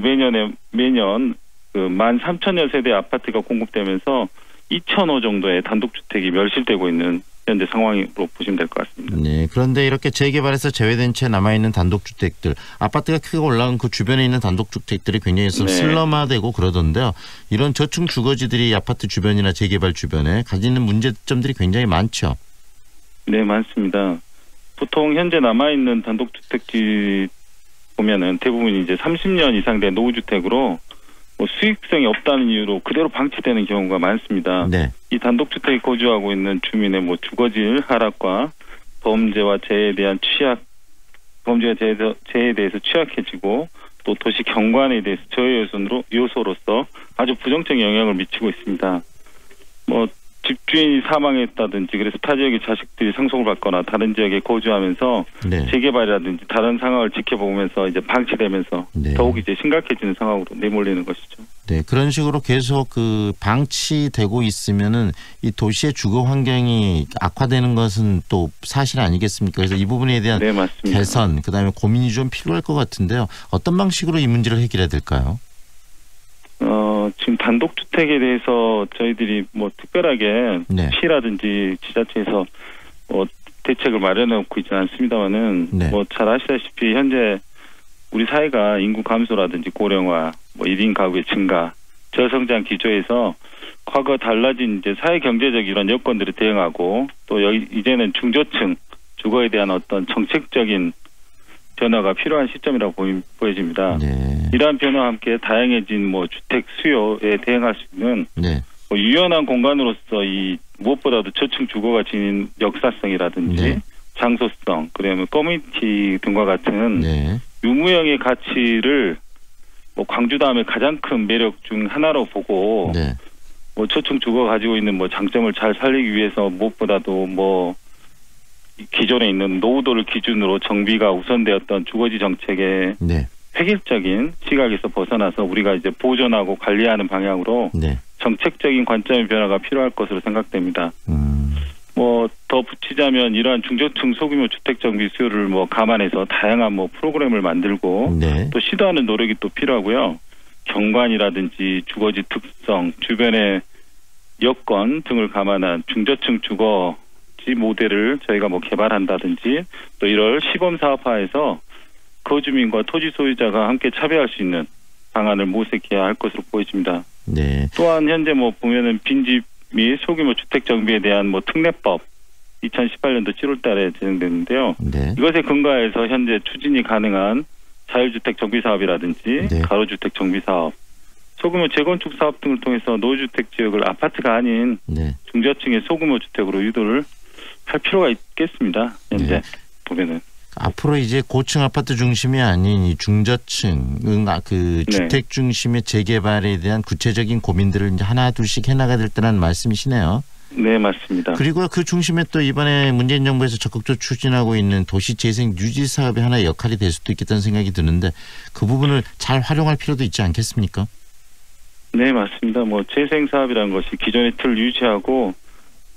매년 그 13,000여 세대 아파트가 공급되면서 2,000호 정도의 단독주택이 멸실되고 있는 현재 상황으로 보시면 될 것 같습니다. 네, 그런데 이렇게 재개발에서 제외된 채 남아있는 단독주택들, 아파트가 크게 올라온 그 주변에 있는 단독주택들이 굉장히 슬럼화되고 그러던데요. 이런 저층 주거지들이 아파트 주변이나 재개발 주변에 가지는 문제점들이 굉장히 많죠. 네, 많습니다. 보통 현재 남아있는 단독주택지 보면은 대부분 이제 30년 이상 된 노후주택으로 뭐 수익성이 없다는 이유로 그대로 방치되는 경우가 많습니다. 이 단독주택에 거주하고 있는 주민의 뭐 주거질 하락과 범죄와 재해에 대한 범죄와 재해에 대해서 취약해지고 또 도시 경관에 대해서 저해 요소로서 아주 부정적인 영향을 미치고 있습니다. 뭐 집주인이 사망했다든지 그래서 타 지역의 자식들이 상속을 받거나 다른 지역에 거주하면서 재개발이라든지 다른 상황을 지켜보면서 이제 방치되면서 더욱 이제 심각해지는 상황으로 내몰리는 것이죠. 네, 그런 식으로 계속 그 방치되고 있으면은 이 도시의 주거 환경이 악화되는 것은 또 사실 아니겠습니까? 그래서 이 부분에 대한 개선, 그다음에 고민이 좀 필요할 것 같은데요. 어떤 방식으로 이 문제를 해결해야 될까요? 지금 단독주택에 대해서 저희들이 뭐 특별하게 시라든지 지자체에서 대책을 마련해 놓고 있지는 않습니다만은 뭐 잘 아시다시피 현재 우리 사회가 인구 감소라든지 고령화, 뭐 1인 가구의 증가, 저성장 기조에서 과거 달라진 이제 사회 경제적 이런 여건들을 대응하고 또 이제는 중저층 주거에 대한 어떤 정책적인 변화가 필요한 시점이라고 보여집니다. 이러한 변화와 함께 다양해진 뭐 주택 수요에 대응할 수 있는 뭐 유연한 공간으로서 이 무엇보다도 저층 주거가 지닌 역사성이라든지 장소성, 그러면 커뮤니티 등과 같은 유무형의 가치를 뭐 광주 다음에 가장 큰 매력 중 하나로 보고 뭐 초층 주거가 가지고 있는 뭐 장점을 잘 살리기 위해서 무엇보다도 뭐 기존에 있는 노후도를 기준으로 정비가 우선되었던 주거지 정책의 네. 획일적인 시각에서 벗어나서 우리가 이제 보존하고 관리하는 방향으로 네. 정책적인 관점의 변화가 필요할 것으로 생각됩니다. 뭐 더 붙이자면 이러한 중저층 소규모 주택 정비 수요를 뭐 감안해서 다양한 뭐 프로그램을 만들고 네. 또 시도하는 노력이 또 필요하고요. 경관이라든지 주거지 특성, 주변의 여건 등을 감안한 중저층 주거지 모델을 저희가 뭐 개발한다든지 또 이럴 시범 사업화해서 거주민과 토지 소유자가 함께 참여할 수 있는 방안을 모색해야 할 것으로 보여집니다. 네. 또한 현재 뭐 보면은 빈집 및 소규모 주택 정비에 대한 뭐 특례법 2018년도 7월달에 제정됐는데요. 네. 이것에 근거해서 현재 추진이 가능한 자율주택 정비 사업이라든지 네. 가로주택 정비 사업, 소규모 재건축 사업 등을 통해서 노후주택 지역을 아파트가 아닌 네. 중저층의 소규모 주택으로 유도를 할 필요가 있겠습니다. 현재 네. 보면은. 앞으로 이제 고층 아파트 중심이 아닌 이 중저층, 그 주택 중심의 재개발에 대한 구체적인 고민들을 이제 하나 둘씩 해나가야 될 때라는 말씀이시네요. 네, 맞습니다. 그리고 그 중심에 또 이번에 문재인 정부에서 적극적으로 추진하고 있는 도시재생 유지 사업의 하나의 역할이 될 수도 있겠다는 생각이 드는데 그 부분을 잘 활용할 필요도 있지 않겠습니까? 네, 맞습니다. 뭐 재생 사업이라는 것이 기존의 틀을 유지하고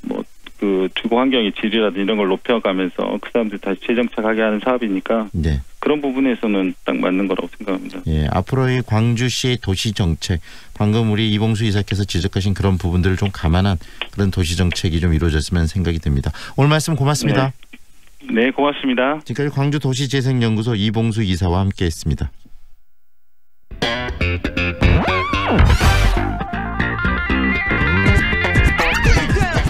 뭐 그 주거 환경의 질이라든지 이런 걸 높여가면서 그 사람들 다시 재정착하게 하는 사업이니까 네. 그런 부분에서는 딱 맞는 거라고 생각합니다. 예, 앞으로의 광주시의 도시 정책, 방금 우리 이봉수 이사께서 지적하신 그런 부분들을 좀 감안한 그런 도시 정책이 좀 이루어졌으면 생각이 듭니다. 오늘 말씀 고맙습니다. 네, 고맙습니다. 지금까지 광주도시재생연구소 이봉수 이사와 함께했습니다.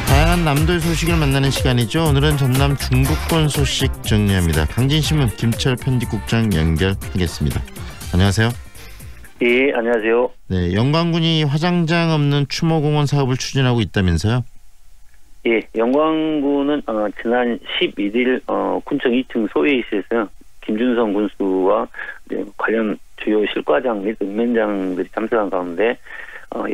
다양한 남도의 소식을 만나는 시간이죠. 오늘은 전남 중부권 소식 정리합니다. 강진신문 김철 편집국장 연결하겠습니다. 안녕하세요. 예, 안녕하세요. 네, 영광군이 화장장 없는 추모공원 사업을 추진하고 있다면서요? 예, 영광군은 지난 11일 군청 2층 소회의실에서 김준성 군수와 관련 주요 실과장 및 읍면장들이 참석한 가운데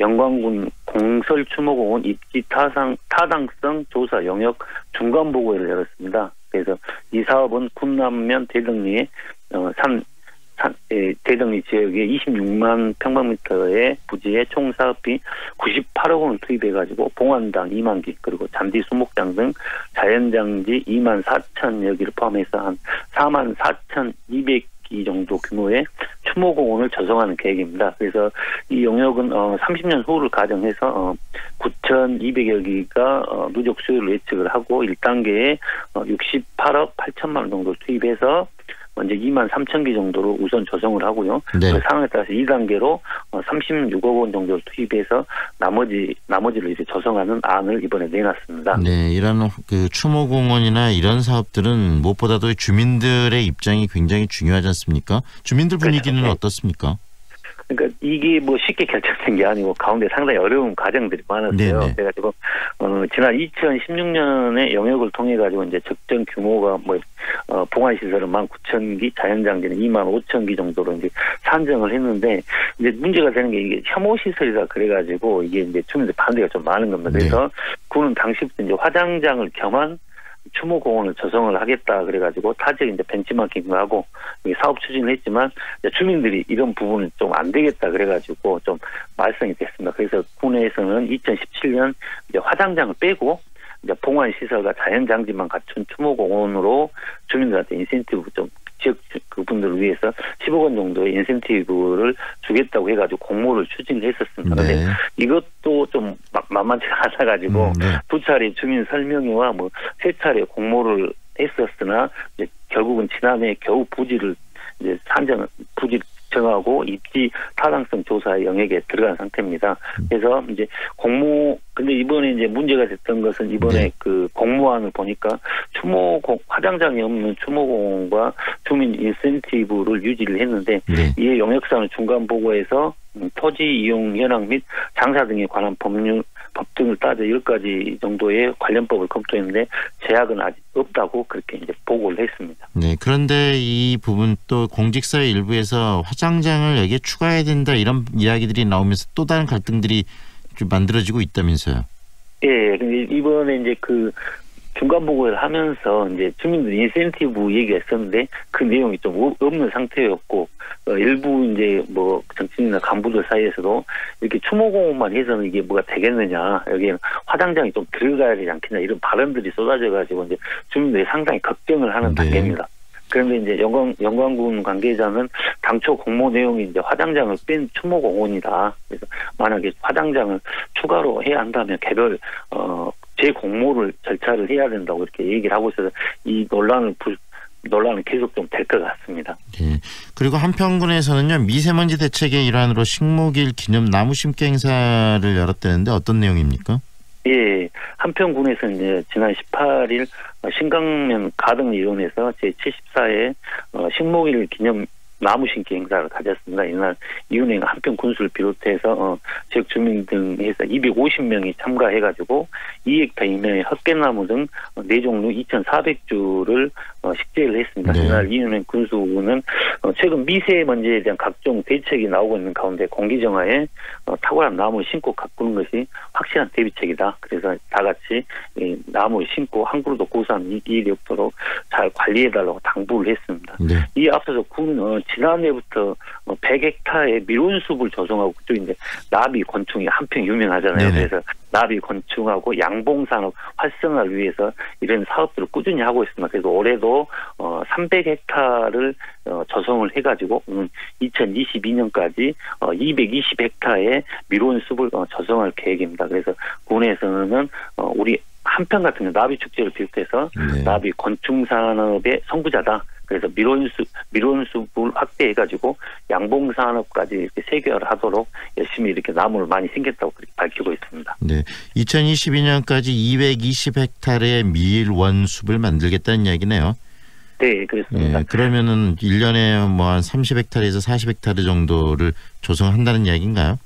영광군 공설 추모공원 입지 타당성 조사 영역 중간 보고회를 열었습니다. 그래서 이 사업은 군남면 대덕리의 대덕리 지역의 26만 평방미터의 부지에 총 사업비 98억 원을 투입해가지고 봉안당 2만 기 그리고 잔디 수목장 등 자연장지 2만 4천여 기를 포함해서 한 4만 4,200기 정도 규모의 추모공원을 조성하는 계획입니다. 그래서 이 영역은 30년 후를 가정해서 9,200여 기가 누적 수요를 예측을 하고 1단계에 68억 8천만 원 정도 투입해서 먼저 2만 3천 기 정도로 우선 조성을 하고요. 네. 그 상황에 따라서 2단계로 36억 원 정도를 투입해서 나머지를 이제 조성하는 안을 이번에 내놨습니다. 네, 이런 그 추모공원이나 이런 사업들은 무엇보다도 주민들의 입장이 굉장히 중요하지 않습니까? 주민들 분위기는 그렇죠. 어떻습니까? 그러니까 이게 뭐 쉽게 결정된 게 아니고 가운데 상당히 어려운 과정들이 많았어요. 네네. 그래가지고 지난 2016년에 영역을 통해 가지고 이제 적정 규모가 뭐 봉안 시설은 19,000기, 자연장지는 25,000기 정도로 이제 산정을 했는데 이제 문제가 되는 게 이게 혐오 시설이라 그래가지고 이게 이제 주민들 반대가 좀 많은 겁니다. 그래서 군은 당시부터 이제 화장장을 겸한 추모공원을 조성을 하겠다 그래가지고 타지에 이제 벤치마킹을 하고 사업 추진을 했지만 주민들이 이런 부분은 좀 안 되겠다 그래가지고 좀 말썽이 됐습니다. 그래서 군에서는 2017년 이제 화장장을 빼고 이제 봉안 시설과 자연장지만 갖춘 추모공원으로 주민들한테 인센티브 좀 지역 그분들을 위해서 10억 원 정도의 인센티브를 주겠다고 해가지고 공모를 추진을 했었습니다. 그런데 이것도 좀 만만치 않아가지고 두 차례 주민 설명회와 뭐 세 차례 공모를 했었으나 이제 결국은 지난해 겨우 부지 정하고 입지 타당성 조사 영역에 들어간 상태입니다. 그래서 이제 근데 이번에 이제 문제가 됐던 것은 이번에 그 공모안을 보니까 화장장이 없는 추모공원과 주민 인센티브를 유지를 했는데 이에 영역사는 중간 보고에서 토지 이용 현황 및 장사 등에 관한 법 등을 따져 10가지 정도의 관련법을 검토했는데 제약은 아직 없다고 그렇게 이제 보고를 했습니다. 네, 그런데 이 부분 또 공직사회 일부에서 화장장을 여기에 추가해야 된다 이런 이야기들이 나오면서 또 다른 갈등들이 좀 만들어지고 있다면서요. 예, 근데 이번에 이제 그 중간 보고를 하면서 이제 주민들 인센티브 얘기가 있었는데 그 내용이 좀 없는 상태였고 일부 이제 뭐 정치인이나 간부들 사이에서도 이렇게 추모공원만 해서는 이게 뭐가 되겠느냐, 여기에 화장장이 좀 들어가야 되지 않겠냐 이런 발언들이 쏟아져가지고 이제 주민들이 상당히 걱정을 하는 단계입니다. 그런데 이제 영광군 관계자는 당초 공모 내용이 이제 화장장을 뺀 추모공원이다. 그래서 만약에 화장장을 추가로 해야 한다면 개별 재공모를 절차를 해야 된다고 이렇게 얘기를 하고 있어서 이 논란은 계속 좀 될 것 같습니다. 네. 그리고 한평군에서는요 미세먼지 대책의 일환으로 식목일 기념 나무 심기 행사를 열었다는데 어떤 내용입니까? 예, 한평군에서 이제 지난 18일 신강면 가등이원에서 제74회 식목일 기념 나무 심기 행사를 가졌습니다. 이날 이은행 한평 군수를 비롯해서 지역 주민 등에서 250명이 참가해가지고 2헥타 이내의 헛개나무 등 4종류 2,400주를 식재를 했습니다. 네. 이날 이은행 군수는 최근 미세먼지에 대한 각종 대책이 나오고 있는 가운데 공기정화에 탁월한 나무를 심고 가꾸는 것이 확실한 대비책이다. 그래서 다 같이 나무를 심고 한 그루도 고사한 일이 없도록 잘 관리해달라고 당부를 했습니다. 네. 이 앞서서 군은 지난해부터 100헥타의 미론숲을 조성하고 그쪽에 이제 나비 곤충이 한평 유명하잖아요. 네네. 그래서 나비 곤충하고 양봉산업 활성화를 위해서 이런 사업들을 꾸준히 하고 있습니다. 그래서 올해도 300헥타를 조성을 해가지고 2022년까지 220헥타의 미론숲을 조성할 계획입니다. 그래서 군에서는 우리 한평 같은 경우 나비 축제를 비롯해서 나비 곤충 산업의 선구자다. 그래서 미론숲을 확대해가지고 양봉산업까지 이렇게 세계화하도록 열심히 이렇게 나무를 많이 심겠다고 그렇게 밝히고 있습니다. 네, 2022년까지 220헥타르의 밀원숲을 만들겠다는 이야기네요. 네, 그렇습니다. 네, 그러면은 1년에 뭐 한 30헥타르에서 40헥타르 정도를 조성한다는 이야기인가요?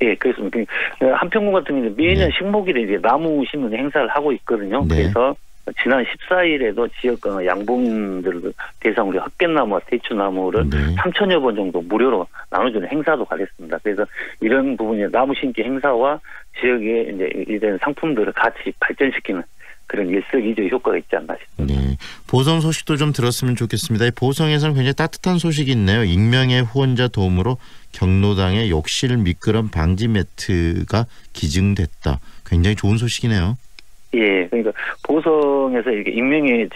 예, 그렇습니다. 한평군 같은 경우는 매년 식목일에 이제 나무 심는 행사를 하고 있거든요. 네. 그래서 지난 14일에도 지역 양봉인들을 대상으로 헛개나무와 대추나무를 3,000여 번 정도 무료로 나눠주는 행사도 가졌습니다. 그래서 이런 부분에 나무 심기 행사와 지역의 이제 이런 상품들을 같이 발전시키는 그런 일석이조 효과가 있지 않나 싶습니다. 네. 보성 소식도 좀 들었으면 좋겠습니다. 보성에서는 굉장히 따뜻한 소식이 있네요. 익명의 후원자 도움으로 경로당의 욕실 미끄럼 방지 매트가 기증됐다. 굉장히 좋은 소식이네요. 예, 그러니까 보성에서 이렇게 익명의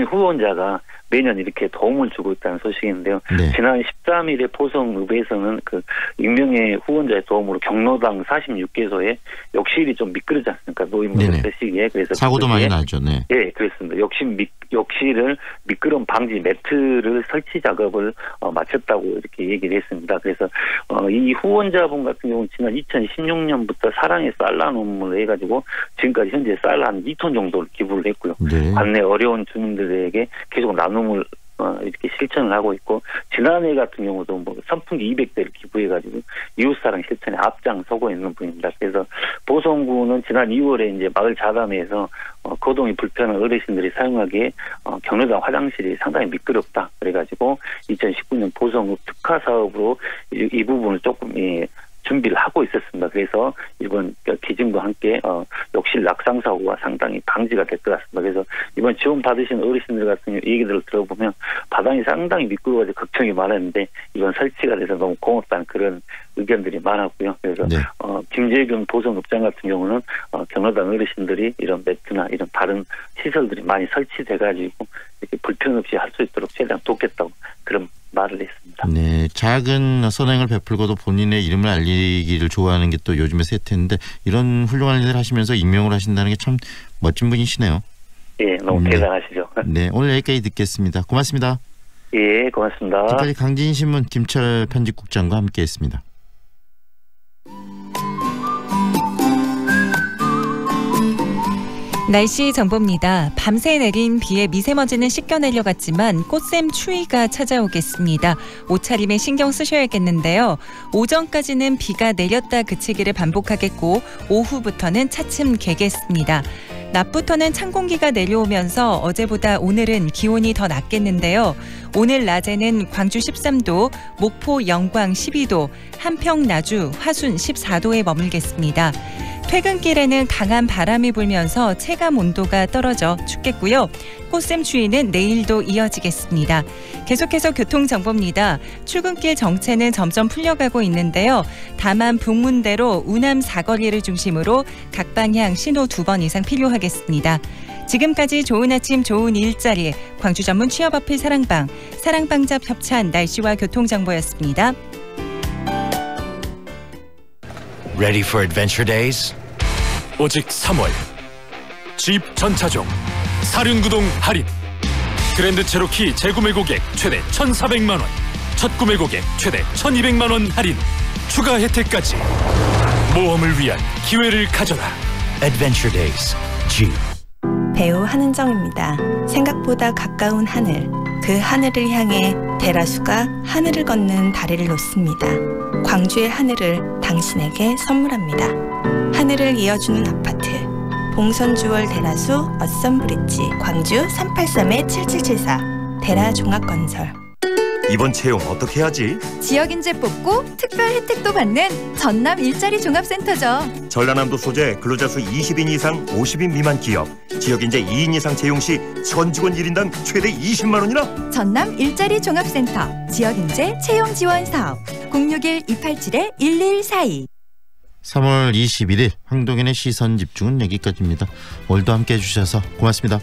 후원자가 매년 이렇게 도움을 주고 있다는 소식인데요. 네. 지난 13일에 보성읍에서는 그 익명의 후원자의 도움으로 경로당 46개소에 욕실이 좀 미끄러지 않습니까? 노인분들 쓰시기에. 그래서 사고도 많이 나죠. 네. 예, 그렇습니다. 욕실을 미끄럼 방지 매트를 설치 작업을 마쳤다고 이렇게 얘기를 했습니다. 그래서 이 후원자분 같은 경우는 지난 2016년부터 사랑의 쌀나눔을 해가지고 지금까지 현재 쌀 한 2톤 정도를 기부를 했고요. 네. 관내 어려운 주민들에게 계속 나눔을 이렇게 실천을 하고 있고, 지난해 같은 경우도 뭐 선풍기 200대를 기부해가지고 이웃사랑 실천에 앞장서고 있는 분입니다. 그래서 보성구는 지난 2월에 이제 마을 자담회에서 거동이 불편한 어르신들이 사용하기에 경로당 화장실이 상당히 미끄럽다. 그래가지고 2019년 보성읍 특화 사업으로 이 부분을 조금 준비를 하고 있었습니다. 그래서 이번 기증과 함께 욕실 낙상 사고가 상당히 방지가 될 것 같습니다. 그래서 이번 지원 받으신 어르신들 같은 얘기들을 들어보면 바닥이 상당히 미끄러워서 걱정이 많았는데 이번 설치가 돼서 너무 고맙다는 그런 의견들이 많았고요. 그래서 김재균 보성읍장 같은 경우는 경로당 어르신들이 이런 매트나 이런 다른 시설들이 많이 설치돼가지고 이렇게 불편 없이 할 수 있도록 최대한 돕겠다고 그런 말을 했습니다. 네, 작은 선행을 베풀고도 본인의 이름을 알리기를 좋아하는 게 또 요즘의 세태인데 이런 훌륭한 일을 하시면서 임명을 하신다는 게 참 멋진 분이시네요. 예, 너무 대단하시죠. 네, 오늘 여기까지 듣겠습니다. 고맙습니다. 예, 고맙습니다. 지금까지 강진신문 김철 편집국장과 함께했습니다. 날씨 정보입니다. 밤새 내린 비에 미세먼지는 씻겨 내려갔지만 꽃샘 추위가 찾아오겠습니다. 옷차림에 신경 쓰셔야겠는데요. 오전까지는 비가 내렸다 그치기를 반복하겠고 오후부터는 차츰 개겠습니다. 낮부터는 찬 공기가 내려오면서 어제보다 오늘은 기온이 더 낮겠는데요. 오늘 낮에는 광주 13도, 목포, 영광 12도, 한평, 나주, 화순 14도에 머물겠습니다. 퇴근길에는 강한 바람이 불면서 체감 온도가 떨어져 춥겠고요. 꽃샘 추위는 내일도 이어지겠습니다. 계속해서 교통정보입니다. 출근길 정체는 점점 풀려가고 있는데요. 다만 북문대로 우남 사거리를 중심으로 각 방향 신호 2번 이상 필요하겠습니다. 지금까지 좋은 아침 좋은 일자리 광주 전문 취업 어필 사랑방잡 협찬 날씨와 교통정보였습니다. Ready for adventure days? 오직 3월 집 전차종 사륜구동 할인 그랜드 체로키 재구매 고객 최대 1,400만 원 첫 구매 고객 최대 1,200만 원 할인 추가 혜택까지 모험을 위한 기회를 가져라. Adventure days. Jeep. 배우 한은정입니다. 생각보다 가까운 하늘, 그 하늘을 향해 대라수가 하늘을 걷는 다리를 놓습니다. 광주의 하늘을 당신에게 선물합니다. 하늘을 이어주는 아파트 봉선주월 대라수 어썸브릿지 광주 383-7774 대라종합건설. 이번 채용 어떻게 하지? 지역 인재 뽑고 특별 혜택도 받는 전남 일자리 종합센터죠. 전라남도 소재 근로자 수 20인 이상 50인 미만 기업 지역 인재 2인 이상 채용 시 전 직원 1인당 최대 20만 원이나. 전남 일자리 종합센터 지역 인재 채용 지원 사업 061-287-1142. 3월 21일 황동현의 시선 집중은 여기까지입니다. 오늘도 함께해 주셔서 고맙습니다.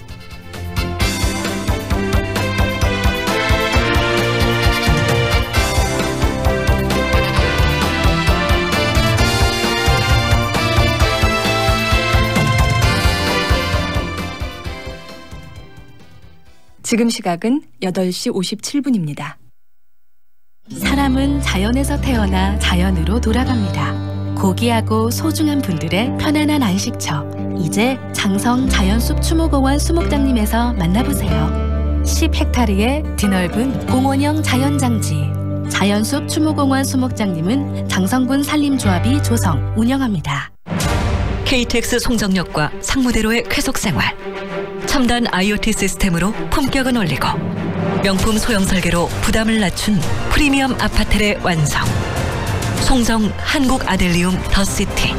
지금 시각은 8시 57분입니다. 사람은 자연에서 태어나 자연으로 돌아갑니다. 고귀하고 소중한 분들의 편안한 안식처. 이제 장성 자연숲 추모공원 수목장님에서 만나보세요. 10헥타르의 드넓은 공원형 자연장지. 자연숲 추모공원 수목장님은 장성군 산림조합이 조성, 운영합니다. KTX 송정역과 상무대로의 쾌속생활. 첨단 IoT 시스템으로 품격은 올리고 명품 소형 설계로 부담을 낮춘 프리미엄 아파트의 완성. 송정 한국 아델리움 더시티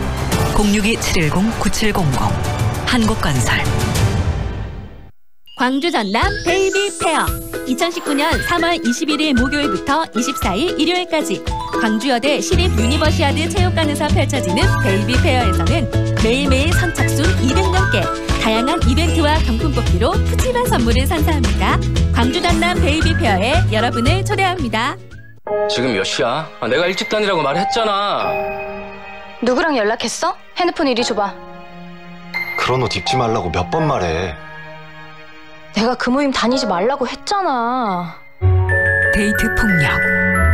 062-710-9700 한국건설. 광주 전남 베이비 페어 2019년 3월 21일 목요일부터 24일 일요일까지 광주여대 시립 유니버시아드 체육관에서 펼쳐지는 베이비 페어에서는 매일매일 선착순 200명께 다양한 이벤트와 경품 뽑기로 푸짐한 선물을 선사합니다. 광주 전남 베이비 페어에 여러분을 초대합니다. 지금 몇 시야? 내가 일찍 다니라고 말했잖아. 누구랑 연락했어? 핸드폰 이리 줘봐. 그런 옷 입지 말라고 몇 번 말해. 내가 그 모임 다니지 말라고 했잖아. 데이트 폭력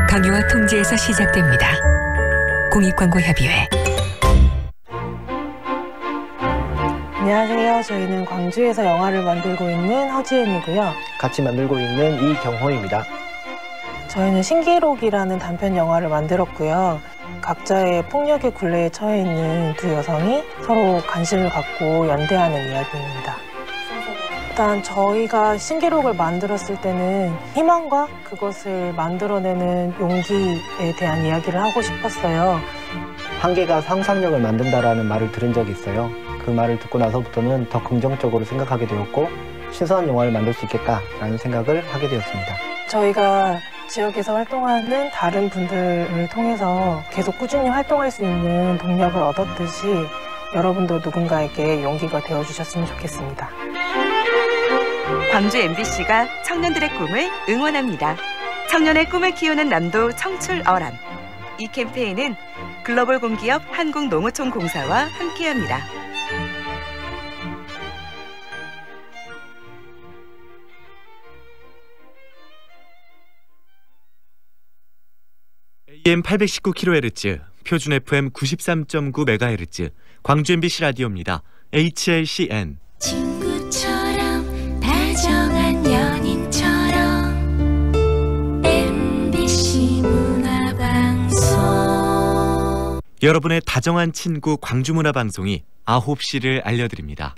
강요와 통제에서 시작됩니다. 공익광고협의회. 안녕하세요. 저희는 광주에서 영화를 만들고 있는 허지은이고요. 같이 만들고 있는 이경호입니다. 저희는 신기록이라는 단편 영화를 만들었고요. 각자의 폭력의 굴레에 처해 있는 두 여성이 서로 관심을 갖고 연대하는 이야기입니다. 일단 저희가 신기록을 만들었을 때는 희망과 그것을 만들어내는 용기에 대한 이야기를 하고 싶었어요. 한계가 상상력을 만든다라는 말을 들은 적이 있어요. 그 말을 듣고 나서부터는 더 긍정적으로 생각하게 되었고 신선한 영화를 만들 수 있겠다라는 생각을 하게 되었습니다. 저희가 지역에서 활동하는 다른 분들을 통해서 계속 꾸준히 활동할 수 있는 동력을 얻었듯이 여러분도 누군가에게 용기가 되어주셨으면 좋겠습니다. 광주 MBC가 청년들의 꿈을 응원합니다. 청년의 꿈을 키우는 남도 청출어람. 이 캠페인은 글로벌 공기업 한국농어촌공사와 함께합니다. AM 819kHz, 표준 FM 93.9MHz, 광주 MBC 라디오입니다. HLCN. 친구처럼 다정한 연인처럼 MBC 문화방송. 여러분의 다정한 친구 광주문화방송이 9시를 알려드립니다.